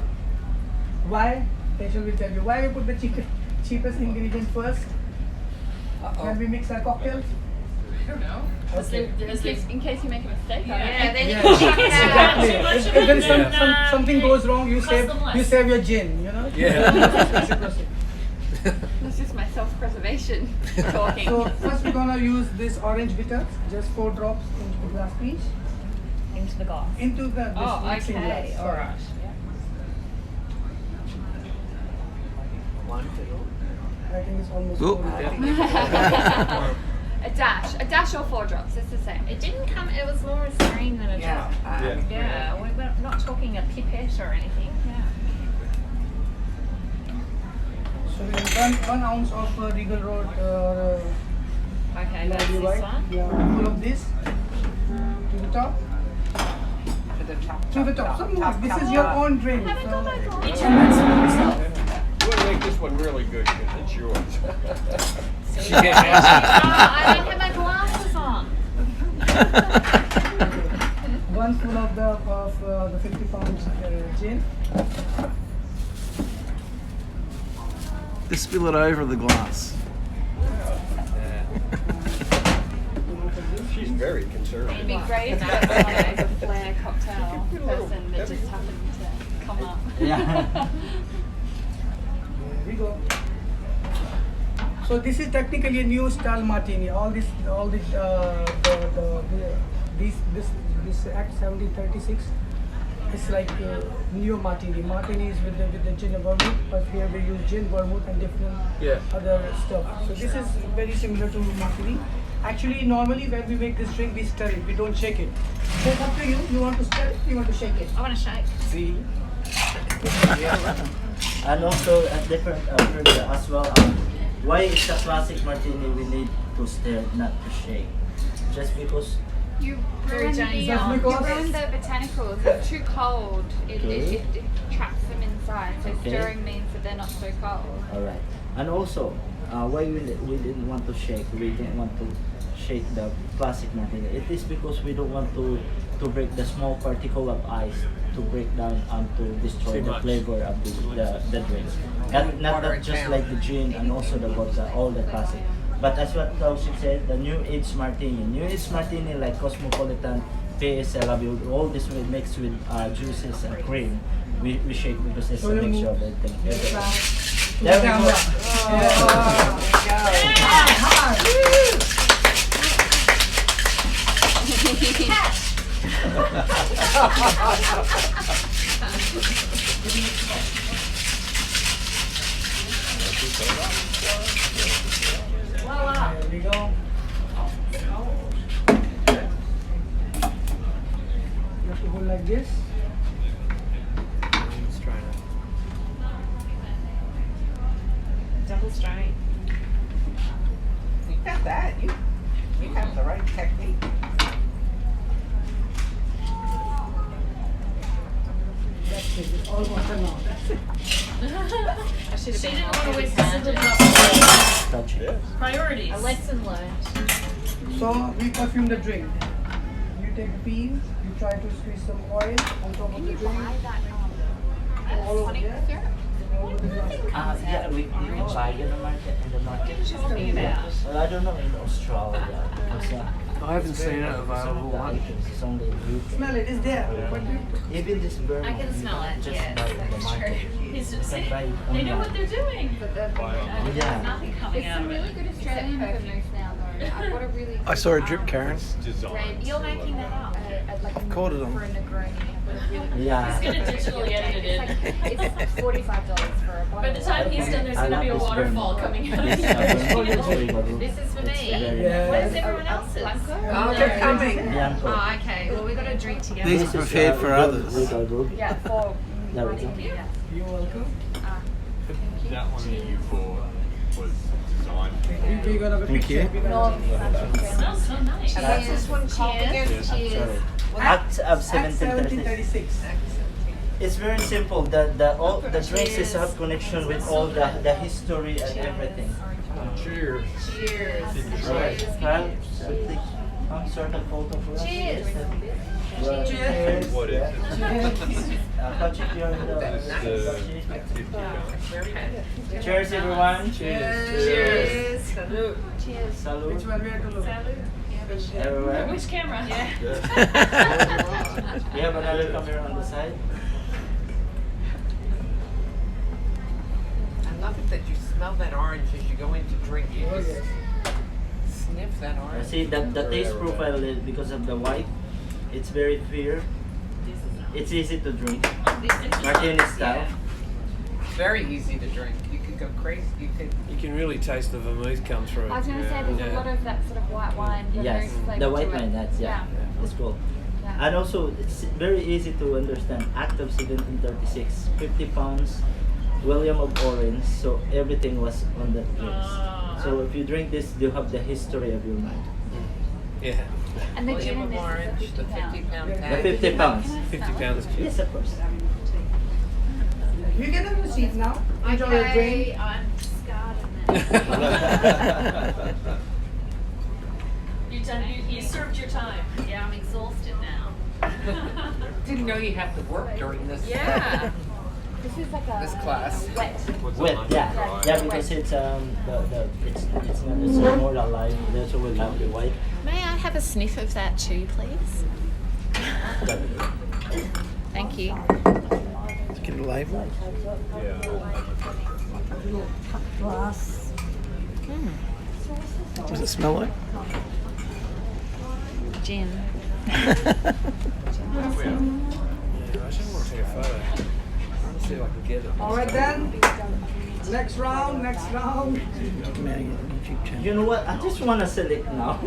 Why? Rachel will tell you why we put the cheapest ingredient first when we mix our cocktails. Okay. In case you make a mistake. Yeah, then you Yeah. can check it out. Exactly. Too much If of there it. is Yeah. something goes wrong, you Custom less. save your gin. You know. Yeah. This is my self-preservation talking. So first we're gonna use this orange bitter, just 4 drops into the glass piece, Into the glass. into the this Oh, mixing okay. glass. All right. I think it's almost Oop. full. a dash or 4 drops. It's the same. It didn't come. It was more a stream than a Yeah. drop. Yeah. Yeah, we're not talking a pipette or anything. Yeah. So we have 1 ounce of Regal Road Okay, that's Lovely this White. one. Yeah, full of this to the top. To the top. To the top. Some more. top, This top, is your top. own drink. Haven't got my So glass. Each one for yourself. You want to make this one really good because it's yours. Oh, I don't have my glasses on. 1 full of the the 50 pounds gin. Just spill it over the glass. She's very It'd conservative. be great if that was a flair cocktail person that just happened to come up. Yeah. There we go. So this is technically a new style martini. This Act 1736. It's like neo martini. Martini is with the gin and vermouth, but here we use gin, vermouth, and different other stuff. So this is very similar to martini. Actually, normally when we make this drink, we stir it. We don't shake it. So it's up to you. You want to stir it? You want to shake it? I want to shake. See? And also at different trivia as well. Why it's a classic martini? We need to stir, not to shake. Just because. You Very ruin James the, Bond. you ruin the botanicals. It's too cold. It traps them inside. So Okay. stirring means that they're not so cold. All right. And also, why we didn't want to shake? We didn't want to shake the classic martini. It is because we don't want to break the small particle of ice to break down and to destroy Too the much. flavor of the drink. Not water that it just down. like the gin and also the vodka, all the classic. But as what Tausik said, the new age martini. New age martini like Cosmopolitan, PSL, all this we mix with juices and cream. We shake because it's a mixture of everything. There we go. There we go. You have to hold like this. Double straight. You got that. You have the right technique. That's it. It's all water now. I should have She been didn't want to more waste a single handed. drop. Touch it. Yes. Priorities. A lesson learned. So we perfume the drink. You take the peel, you try to squeeze some oil on top of Can the you drink. buy that All over tonic there. syrup? All over the glass. Yeah, we can buy it in the market. Talking about. Well, I don't know in Australia. Because, I haven't seen it some of available. the items is only in UK. Smell it, it's there. But Even this burn. I can smell it, Just yes, buy it in the that's market. He's You just can saying, buy it they know online. what they're doing. Yeah. Nothing coming There's out some of really it. good Australian vermouth now though. I've got a really I saw a drip, Karen. red, You're making that up. like a Caught it on- for a Negroni. I've got a really good Yeah. He's gonna digitally edit it in. It's like $45 for a bottle. By the time he's done, there's I gonna be a love this waterfall burn. coming out of This, it. burn. This is for It's me. very Yeah. What is everyone else's? Blanco? Oh, they're coming. Bianco. Oh, okay. Well, we got to drink together. These This are is, prepared for good others. legal group. Yeah, for There we go. martini, yeah. you're welcome. That one that you bought was designed We're gonna have a Thank picture. you. We're gonna It smells so nice. And what's this one called again? Sorry. Act Act of 1736. 1736. It's very simple. All the drinks have connection with all the history and everything. Cheers. Cheers. Right. Well, quickly, sort of photo for us. Cheers. Right. Cheers. What is it? Patrick, you're in the. This is the 50 pound. Cheers, everyone. Cheers. Salute. Cheers. Salute. Which one we have to look? Everywhere. Which camera? Yeah. We have another camera on the side. I love it that you smell that orange as you go in to drink. You Oh, just yes. sniff that orange. See the taste profile is because of the white. It's very clear. It's easy to drink. Martini style. Very easy to drink. You could go crazy. You could. You can really taste the vermouth come through. I was going to say there's a lot of that sort of white wine. Yes, vermouth flavour the to white it. wine. That's yeah. It's cool. Yeah. And also, it's very easy to understand. Act of 1736, 50 pounds, William of Orange. So everything was on the drinks. So if you drink this, you have the history of your mind. Yeah. And the gin William in of this Orange, is the the 50 pound The The tag. 50 pounds. 50 pounds. Yes, of course. You can have a seat now. Enjoy your Okay, drink. I'm scarred in that. You served your time. Yeah, I'm exhausted now. Didn't know you have to work during this. Yeah. This is like a This class. wet. What's Wet, that? yeah, Right. yeah, because it's it's more alive. That's why we love the white. May I have a sniff of that too, please? Thank you. Get a label. Yeah. What does it smell like? Gin. Yeah, I actually want to take a photo. I'm trying to see if I can get it. All right then. Next round. Next round. Come out of your YouTube channel. You know what? I just want to select now. I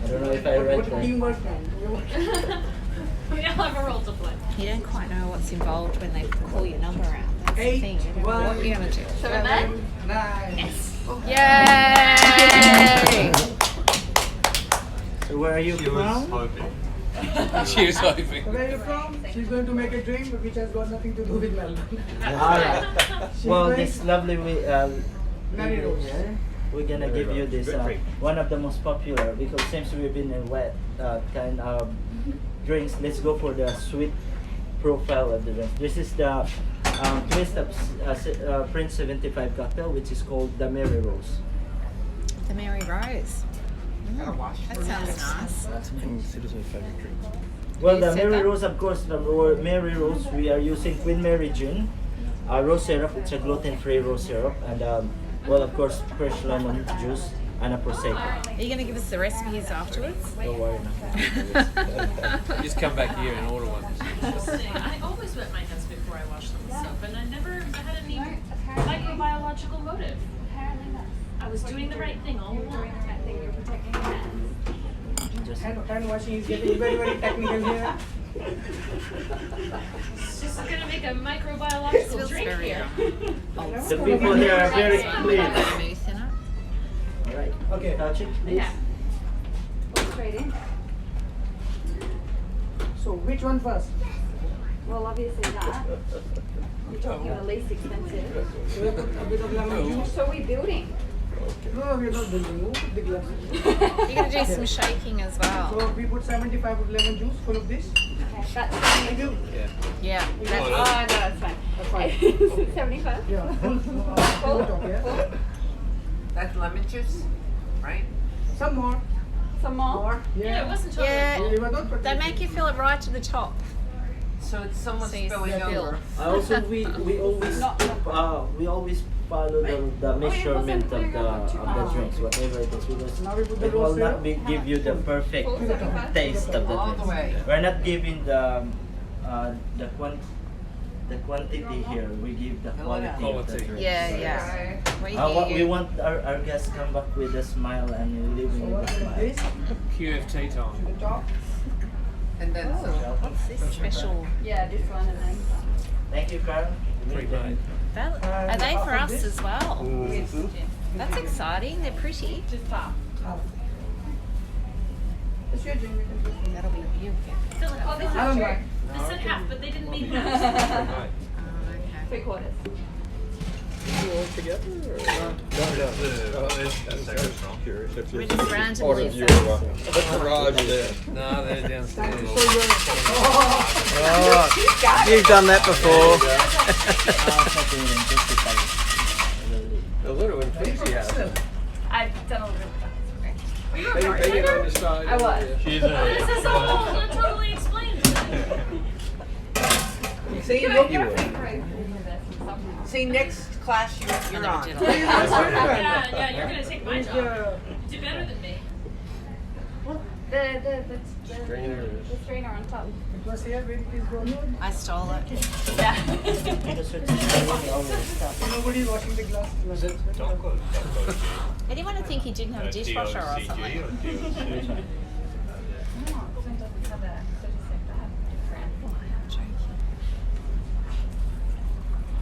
don't know if I read What that. teamwork? We all have a role to play. You don't quite know what's involved when they call your number out. That's the 8, thing. You don't know 1, what you're going to do. 7, 9. Yay! So where are you She was from? hoping. She was hoping. Where are you from? She's going to make a drink which has got nothing to do with Melbourne. Alright. She's Well, going- this lovely Mary Rose. we're gonna give you this Good drink. one of the most popular because since we've been in wet kind of drinks, let's go for the sweet profile of the drink. This is the Prince 75 cocktail, which is called the Mary Rose. The Mary Rose. Gotta wash That for sounds this. nice. Something considered her favourite drink. Well, You the said Mary that? Rose, of course, the Mary Rose, we are using Queen Mary gin, rose syrup, it's a gluten-free rose syrup, and well, of course, fresh lemon juice and a prosecco. Are you going to give us the recipes afterwards? Don't worry now. Just come back here and order one. Interesting. I always wet my hands before I wash them with soap, and I never had any microbiological motive. Apparently that's I was doing the right thing all you're doing along. the right thing. You're protecting your hands. Just Hand washing is getting very, very technical here. It's just gonna make a This microbiological feels drink very here. old the school. people here are very clean. Vermouth in it. All right. Okay. Touch it, please. Yeah. Straight in. So which one first? Well, obviously that. You're talking the least expensive. So we put a bit of lemon juice. So we're building. No, we're not building. We'll put the glass. You're going to do some shaking as well. So we put 75 of lemon juice full of this. Okay, that's Thank you. Yeah. oh, no, that's fine. That's fine. 75? Yeah. Full top, yeah. That's lemon juice, right? Some more. Some more? Yeah, it wasn't totally Yeah. full. We were not putting- They make you feel it right to the top. So it's someone So you spilling spill. over. Also, we always follow the measurement of the drinks, whatever it is, because Now we put the it will rose not syrup. be, give you the perfect taste of the All the drinks. way. We're not giving the quantity here. We give the quality of the Quality. drink. Yeah, So, yeah. We what hear we you. want our guests come back with a smile and leaving So with what a is smile. this? QFT time. The top. And then some. What's this special? Yeah, this one and then. Thank you, Carl. Pre-made. Are they for half of us this? as well? Yes. That's exciting. They're pretty. Just pop. It's your drink. We can put it. That'll be beautiful. Fill it up. this I don't know. This said half, but they didn't mean half. Pre-made. Three quarters. Curious if We're you just randomly ordered your garage there. No, they're downstairs. So you're. Oh, you've done that before. A little enthusiasm. I've done a little bit of Were you a Banging bartender? on the side. I was. She's This is all that totally explains it. See, You're look, pretty great for this somehow. see, next class you're on. Yeah, yeah, you're gonna take my job. Do better than me. The Strainer. the strainer on top. It was here. Wait, please go on. I stole it. Yeah. Nobody's washing the glass. Anyone would think he didn't have a dishwasher or something.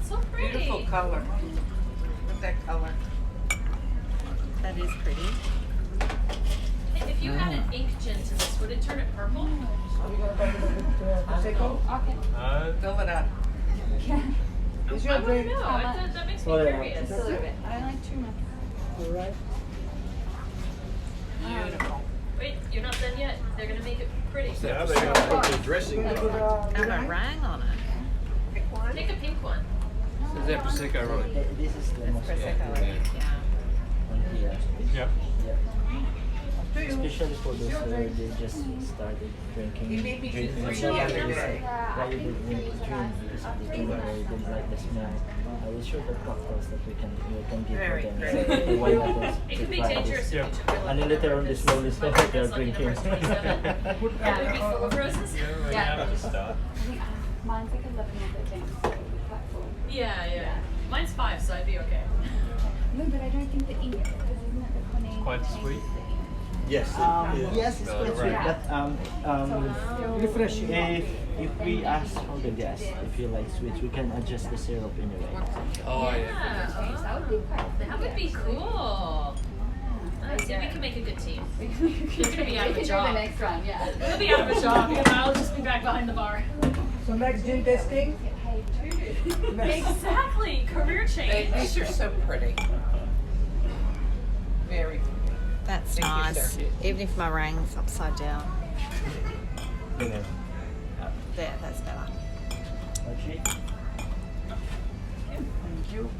So pretty. Beautiful color. Look at that color. That is pretty. Hey, if you added ink gin to this, would it turn it purple? Are we gonna talk about the prosecco? Okay. Fill it up. It's I your wouldn't drink. know. That makes me Oh, yeah. curious. Just a little bit. I don't like too much. Alright. Beautiful. Wait, you're not done yet. They're gonna make it pretty. Now they gotta put the dressing on. A meringue on it. Pick a pink one. Is that Prosecco, right? This is the most Prosecco, popular yeah. one here. Yep. Yeah. Especially for those who they just started drinking. You made me do drinking 3 some the other drinks, day. why you didn't drink because of the drink, or you didn't like the smell. I will show the cocktails that we can give Very for them. great. So why not just It can be try dangerous this? if you took your And then later on they slowly stop what they're It's lucky drinking. number 27. It would be full of roses. Yeah. Start. Mine's like 11 or 13, so quite full. Yeah. Mine's 5, so I'd be okay. No, but I don't think the ink, because isn't it the Cunard? Quite sweet. Yes. Yes, it's quite sweet, but Refreshing. if we ask all the guests if you like sweets, we can adjust the syrup anyway. Oh, yeah. Yeah. That would be quite That would be cool. See, we can make a good team. You're gonna be out of a the job. next one, yeah. We'll be out of a job, and I'll just be back behind the bar. So next gin tasting. Exactly. Career change. These are so pretty. Very pretty. That's Thank you, nice. sir. Even if my meringue's upside down. Yeah. There, that's better. Okay. Thank you.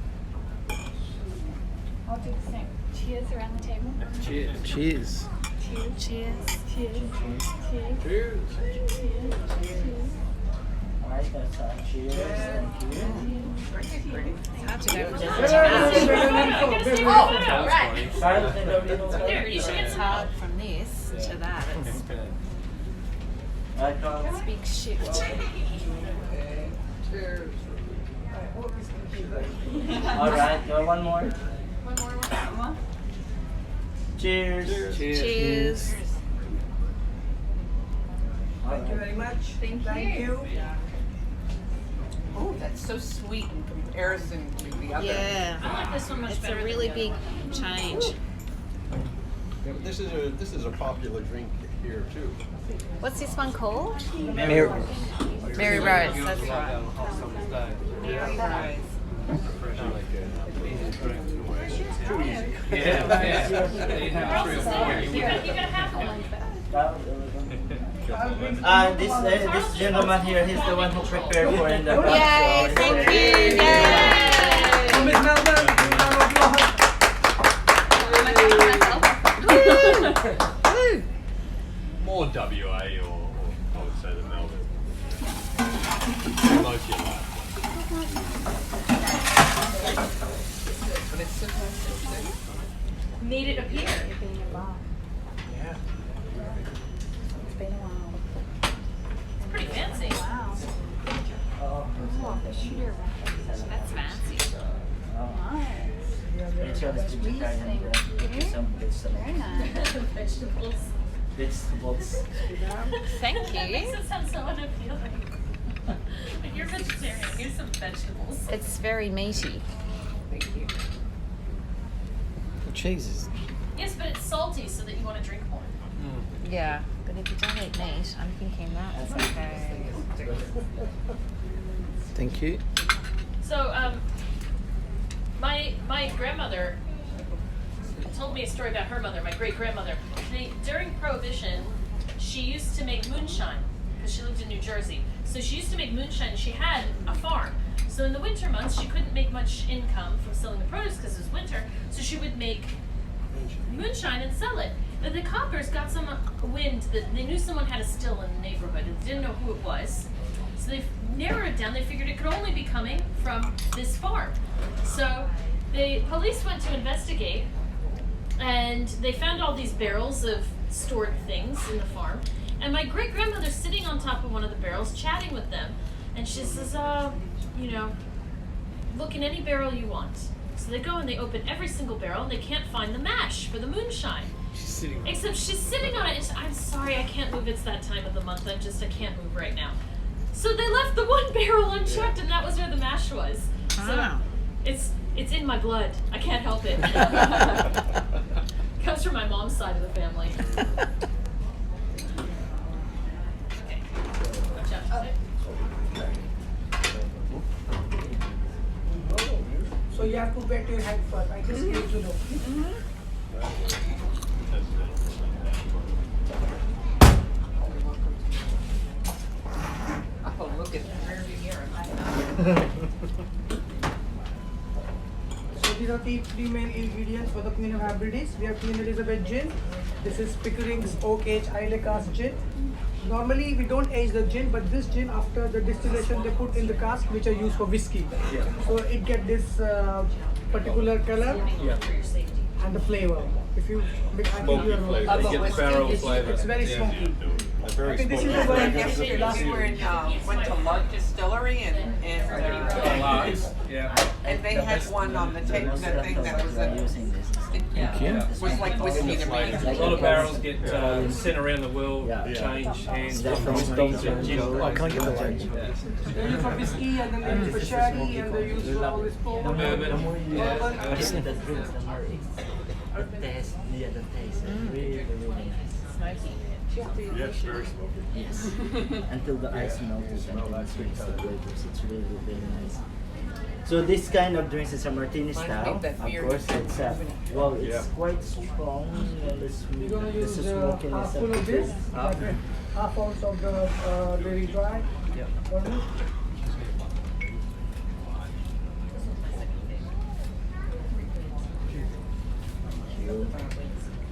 I'll do the same. Cheers around the table. Cheers. Cheers. Cheers. Cheers. Cheers. Cheers. Alright, that's cheers. Thank you. It's hard to go from Yeah. Oh, right. Silent and everything. Here, you should get It's some. hard from this to that. It's I can't. a big shift. Alright, one more. One more. Cheers. Cheers. Thank you very much. Thank you. Oh, that's so sweet in comparison to the other. Yeah. I like this one much It's better. a than really the big other. change. Yeah, but this is a popular drink here too. What's this one called? Mary. Mary Rose. That's right. Mary Rose. You gotta have one. This gentleman here, he's the one who prepared for in the back. Yay, so thank you. Yay. So Miss Melbourne, round of applause. More WA or I would say the Melbourne. Mostly like. But it's supposed to say. Made it appear. Yeah. It's been a while. It's pretty fancy. Wow. Oh, Shooter. That's fancy. it's just vegetarian bread. Some good stuff. Very nice. Vegetables. Vegetables. Thank That makes you. it sound so unappealing. Like you're vegetarian. Here's some vegetables. It's very meaty. Thank you. The cheese is. Yes, but it's salty, so that you want to drink more. Yeah. But if you don't eat meat, I'm thinking that's okay. Thank you. So, my grandmother told me a story about her mother, my great grandmother. During Prohibition, she used to make moonshine because she lived in New Jersey. So she used to make moonshine. She had a farm. So in the winter months, she couldn't make much income from selling the produce because it was winter. So she would make moonshine and sell it. But the coppers got some wind that they knew someone had a still in the neighborhood and didn't know who it was. So they narrowed it down. They figured it could only be coming from this farm. So the police went to investigate, and they found all these barrels of stored things in the farm. And my great grandmother's sitting on top of one of the barrels, chatting with them, and she says, look in any barrel you want. So they go and they open every single barrel, and they can't find the mash for the moonshine. She's sitting. Except she's sitting on it, and I'm sorry, I can't move. It's that time of the month. I can't move right now. So they left the one barrel unchecked, and that was where the mash was. So it's in my blood. I can't help it. Comes from my mom's side of the family. Okay. Watch out. So you have to wet your hand first. I just need to know. Oh, look at that. So these are the three main ingredients for the Queen of Hebrides. We have Queen Elizabeth gin. This is Pickering's Oak Age Isle Cask gin. Normally we don't age the gin, but this gin after the distillation they put in the cask which are used for whiskey. So it get this particular color and the flavor. If you, I think Smoky you are flavor. Of You a get whiskey. barrel flavor. It's very smoky. A very I think this is smoky the one flavor. We were in, went to Lark Distillery and they had one on the tape, that thing that was using this. was like whiskey to me. A lot of barrels get sent around the world, change hands from whiskey to gin. Oh, can I get the change? They use for whiskey and then they use for sherry and they use for all this bourbon. Bourbon. The taste, the taste is really, really nice. Smoky. Yes, very smoky. Yes. Until the ice melts and then it's really flavors. It's really, really nice. So this kind of drinks is a martini style. that Of beer course, it's well, it's Yeah. quite strong. And it's, We're gonna this use is smoking half full of this, like half ounce of the very dry. Yeah. One.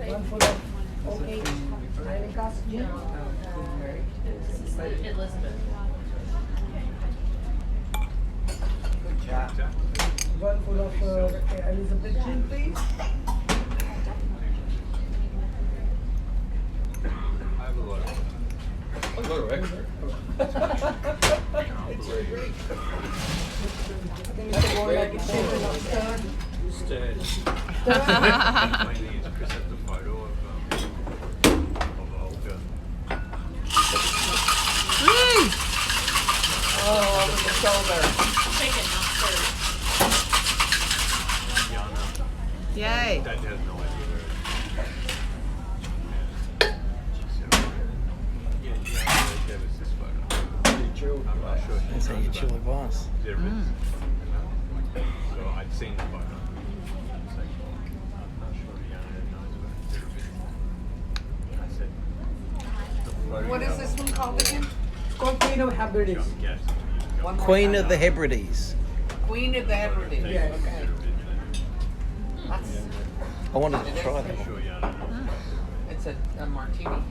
One full of Oak Age Isle Cask gin. Elizabeth. One full of Elizabeth gin, please. I have a lot of A little extra. I think it's more like it's shaped in a stirred. Stirred. Definitely needs Chris has the photo of Olga. Oh, over the shoulder. Chicken, not stirred. Yana. Yay. Dad has no idea where it is. Yeah, Yana gave us this photo. I'm not sure she That's how you knows chill a about glass. there is. So I'd seen the photo. It's like, I'm not sure Yana knows about there is. I said, the photo What is this one called again? It's called Queen of Hebrides. I'm guessing. One more Queen time. of the Hebrides. Queen of the Hebrides. Yes. Okay. That's, I wanted to try that one. Sure Yana knows. it's a martini.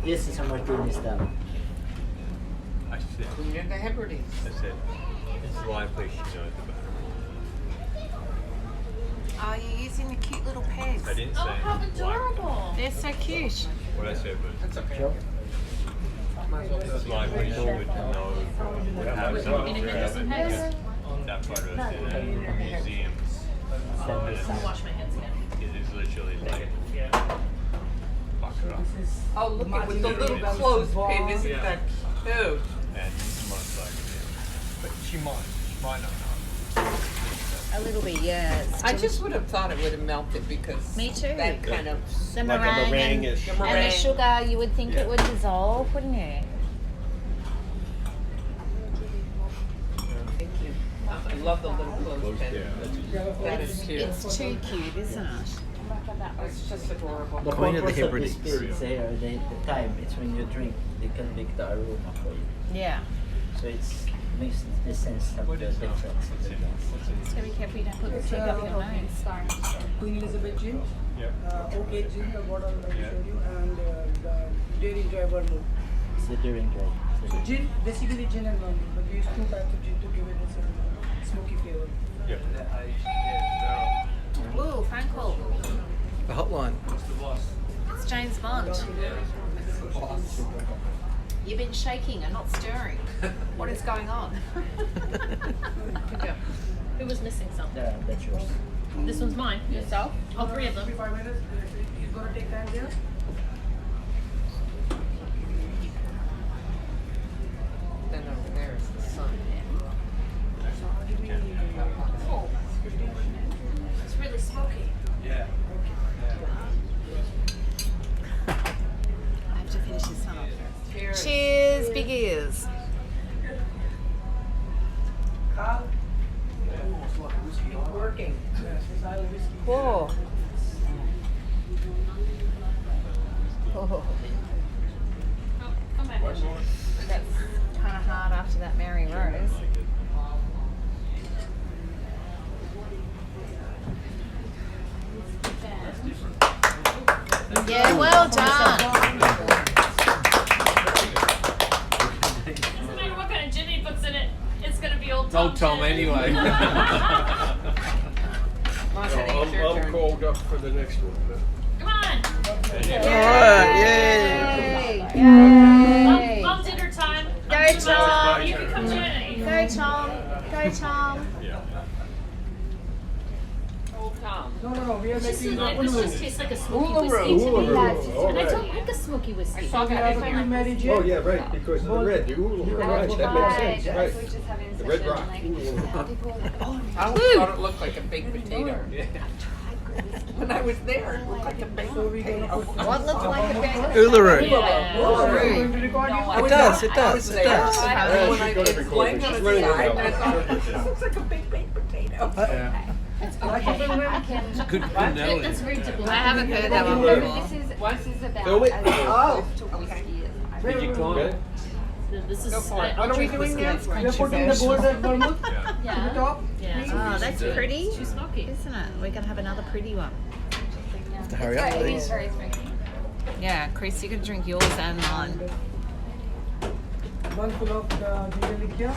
Yes, it's a martini style. I said, Queen of the Hebrides. I said, it's likely she knows about it. Are you using the cute little pegs? I didn't say Oh, how likely. adorable. They're so cute. What I said was, That's okay. Sure. it's likely she would know would have some In a of Henderson house? that photo in a museum. I'll wash my hands again. It is literally like, fuck it up. This is Oh, look at with the little Martini. clothespin. Isn't Yeah. that cute? And most likely, yeah. But she might not know. A little bit, yeah. It's I just would have thought it would have melted because Me too. that kind of the Like a meringue meringue-ish. and the meringue. sugar, you would think Yeah. it would dissolve, wouldn't you? Thank you. I love the little clothespin. Yeah, That is cute. It's too cute, isn't it? It's just adorable. The Queen of the purpose of Hebrides. this spirit is here, the time, it's when you drink, they can make the aroma for you. Yeah. So it's makes the sense of the difference of the glass. So be careful you don't put the It's tip up your nose. Queen Elizabeth gin, yeah. Oak Age gin, the bottle I showed you, and the Dairy Dry vermouth. It's the during dry. So gin, basically gin and vermouth, but we use two types of gin to give it a smoky flavor. Yeah. Ooh, phone call. The hotline. It's James Bond. You've been shaking and not stirring. What is going on? Yeah. Who was missing something? Yeah, that's yours. This one's mine. Yourself? All three of them. 5 minutes, it's gonna take time there. Then over there is the sun. Oh. It's really smoky. I have to finish this one off. Cheers. Cheers, big ears. Carl, Working. yes, it's Isle whiskey. Whoa. Oh, come back. that's kind of hard after that Mary Rose. Yeah, well done. No matter what kind of gin he puts in it, it's gonna be old Tom. Old Tom gin. anyway. I'm called up for the next one. Come on. Alright, yay! Mom dinner time. Go, Tom. You can come join me. Go, Tom. Go, Tom. Old Tom. No, we are This making just tastes like a smoky Uluru. whiskey to me. Uluru. And I don't like a smoky whiskey. So we are having Mary Jane. Oh, yeah, right, because of the red. The Uluru, right, that makes sense, right. The red rock. I always thought it looked like a baked potato. When I was there, it looked like a baked potato. What looks like a bag of Uluru. Yeah. Going to record you? It does, it I does, was it there. does. When I She's it's gonna laying record on it. its She's running side, around. and I thought, this looks like a baked potato. I can. Good That's analogy. very diplomatic. I haven't heard that one This before. is about Film it. as Oh, to okay. whiskey is. Did you climb? Okay. This is. Go for it. I'll What are we drink doing whiskey now? that's We are French. putting the gold at vermouth to the Yeah. top. Yeah. Oh, that's pretty, Too smoky. isn't it? We're gonna have another pretty one. Have to hurry up, It is please. very smoky. Yeah, Chris, you can drink yours and mine. One full of ginger liqueur.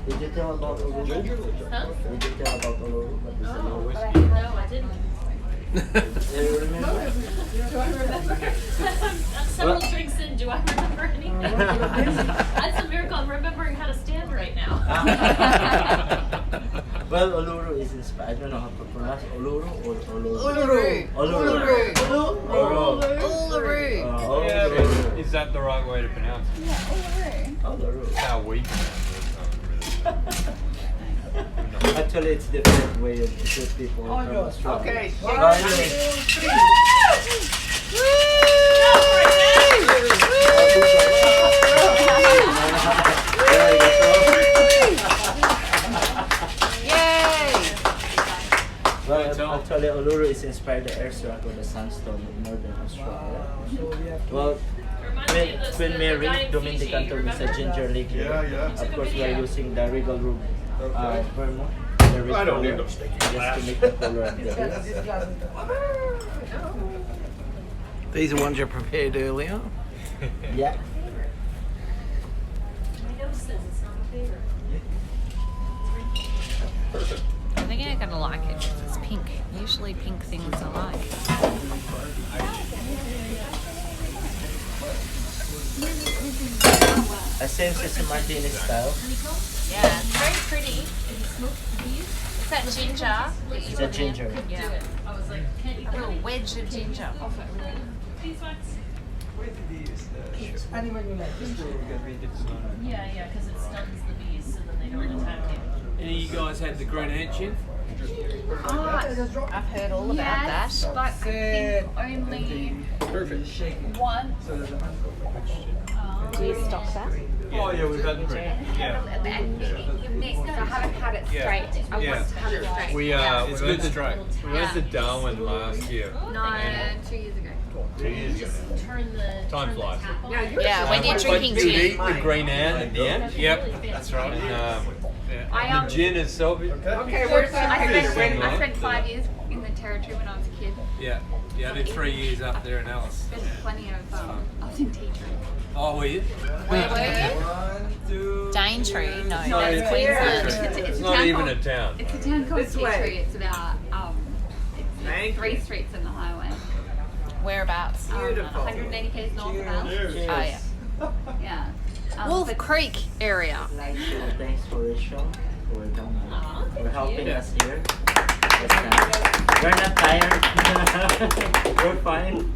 Did you tell about Uluru? Ginger? Huh? Did you tell about Uluru? What is Oh, Uluru? no, I didn't. Do you remember? I'm several drinks in. Do I remember anything? That's a miracle. I'm remembering how to stand right now. Well, Uluru is inspired. I don't know how to pronounce Uluru or Uluru. Uluru. Uluru. Uluru. Yeah, Uluru. but is that the right way to pronounce it? Uluru. How we pronounce it. Actually, it's different way of put people from Australia. Okay, shake But anyway, Yay! well, actually, Uluru is inspired the air rock or the sandstone of northern Australia. So we have to. Well, Reminds me of the Queen guy Mary, in Dominican Fiji, told me remember? a ginger liquor. Yeah. Of course, we are using the regal room Okay. vermouth. The I don't need recolor, no sticky just glass. to make the color of the This beer. glass. These are ones you prepared earlier. Yeah. My nose says it's not a favorite. Perfect. I think you're gonna like it 'cause it's pink. Usually pink things I like. A same Sesame Martini style. Yeah, it's very pretty. Is that ginger? that you It's a put in? ginger. Yeah. I was like, can't eat A little wedge of ginger. beeswax. Anyone you like. Yeah, because it stuns the bees so then they don't attack you. Any of you guys had the green ant gin? I've heard all about Yes, that. but I think only Perfect. one. Do you stock that? Oh yeah, we've had the green. Yeah. And you mix. I haven't had it Yeah. straight. I Yeah. want to have it straight. We It's we went good to straight. we went to Darwin last year. No, 2 years ago. 2 years ago. Just turn the Time turn flies. The tap on. Yeah, when you're drinking You gin. eat the green ant at the end. Yep, that's right. And, I, the gin itself. Okay, where's that I picture? spent 5 years in the territory when I was a kid. Yeah, I did 3 years up there in Alice. Spent plenty of. I was in tea tree. Oh, were you? Where were you? Daintree? No, No, that's it's- Queensland. It's It's a not town even called- a town. It's a town called This Tea way. Tree. It's about Thank 3 you. streets in the highway. Whereabouts? Beautiful. 180 k's north of Alice. Oh yeah. Yeah. Wolf but- Creek area. So thanks for Rachel for coming. Aw, For thank helping you. us here. We're not tired. We're fine.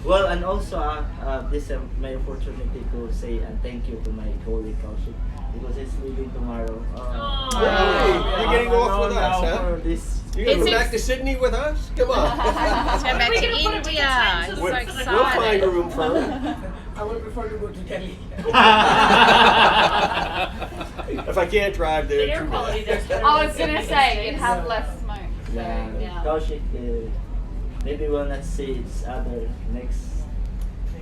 Well, and also this is my opportunity to say and thank you to my colleague Kaushik because he's leaving tomorrow. Hey, you're getting off with us, huh? For this. You gonna Is go it- back to Sydney with us? Come on. Let's go back We're to gonna put it with the India. times He's of so the- We'll find a excited. room for her. I would prefer to go to Delhi. If I can't drive there, The air too quality bad. there's better I than was gonna Sydney say these it days. has less smoke. So, Yeah, yeah. Kaushik maybe we'll not see each other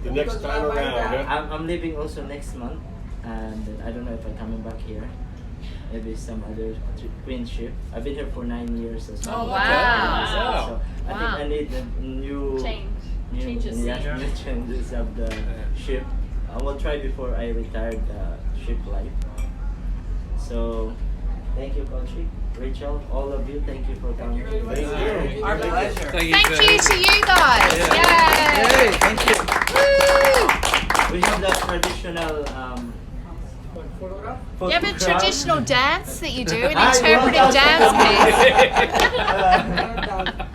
The next time around, huh? I'm leaving also next month, and I don't know if I'm coming back here. Maybe some other queen ship. I've been here for 9 years as well. Oh, wow. So I Wow. think I need a new Changes. new changes of the ship. I will try before I retire the ship life. So thank you, Coachy, Rachel, all of you. Thank you for coming. Thank you. Our pleasure. Thank Thank very you much. to you guys. Yay! Hey, thank you. We have the traditional Photograph. You have a photograph. traditional dance that you do, an Ah, interpretive well, dance piece.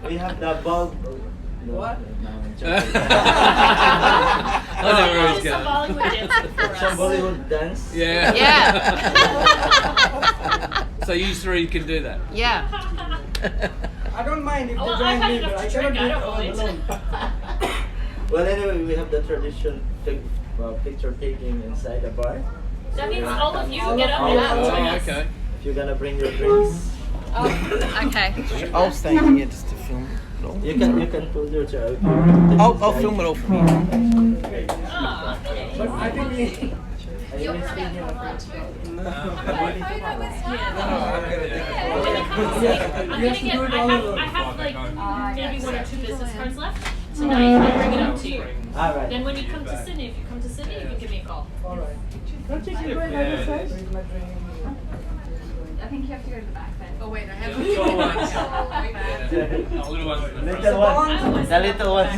We have the bulb. What? No, I'm joking. I know where Do he's some going. Bollywood dancing for Some us. Bollywood dance. Yeah. Yeah. So you three can do that. Yeah. I don't mind if Oh, well, they I've join had me, enough but I to cannot drink, do I it don't all mind. alone. Well, anyway, we have the tradition picture taking inside the bar. That means all of you All get of up you. and join Oh, us. okay. If you're gonna bring your drinks, Okay. I'll stay here just to film it all. you can pull your chair. I'll film it all from here. Ah, okay. But I think we. Are you gonna stay here? When it comes to I'm You gonna have to get, do it I all have alone. like maybe 1 or 2 business cards left tonight. I'll bring it up to you. All right. Then when you come to Sydney, if you come to Sydney, you can give me a call. Alright. Don't you go another side? Where's my drink? I think you have to go to the back then. Oh wait, I have Little ones. Oh, Little ones. Little one. The little one.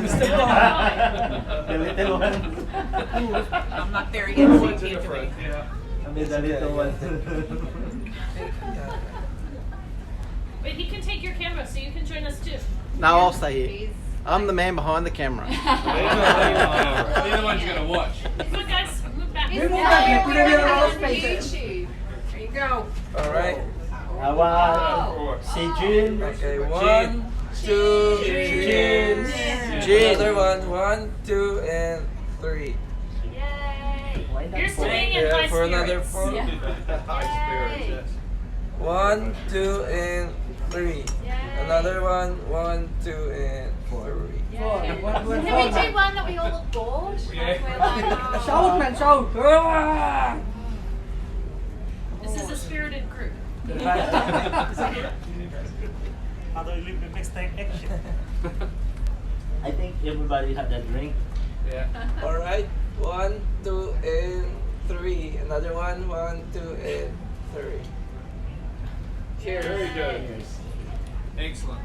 The little one. I'm not there yet, so you can't do it. I mean the little one. But he can take your camera, so you can join us too. No, I'll stay here. I'm the man behind the camera. They're the ones you're going to watch. Come on, guys, move back. We move back, we put it in our on spaces. YouTube. There you go. All right. One. See June. Okay, 1, 2, June. Another one. 1, 2, and 3. Yay. Here's to being in high for another spirits. 4. High spirits, yes. 1, 2, and 3. Another one. 1, 2, and 3. One, one, Can we do one that we all look bored? Like we're like, Shout, man, shout. Ah! This is a spirited group. I think everybody had a drink. Yeah. All right. 1, 2, and 3. Another one. 1, 2, and 3. Very good. Cheers. Excellent.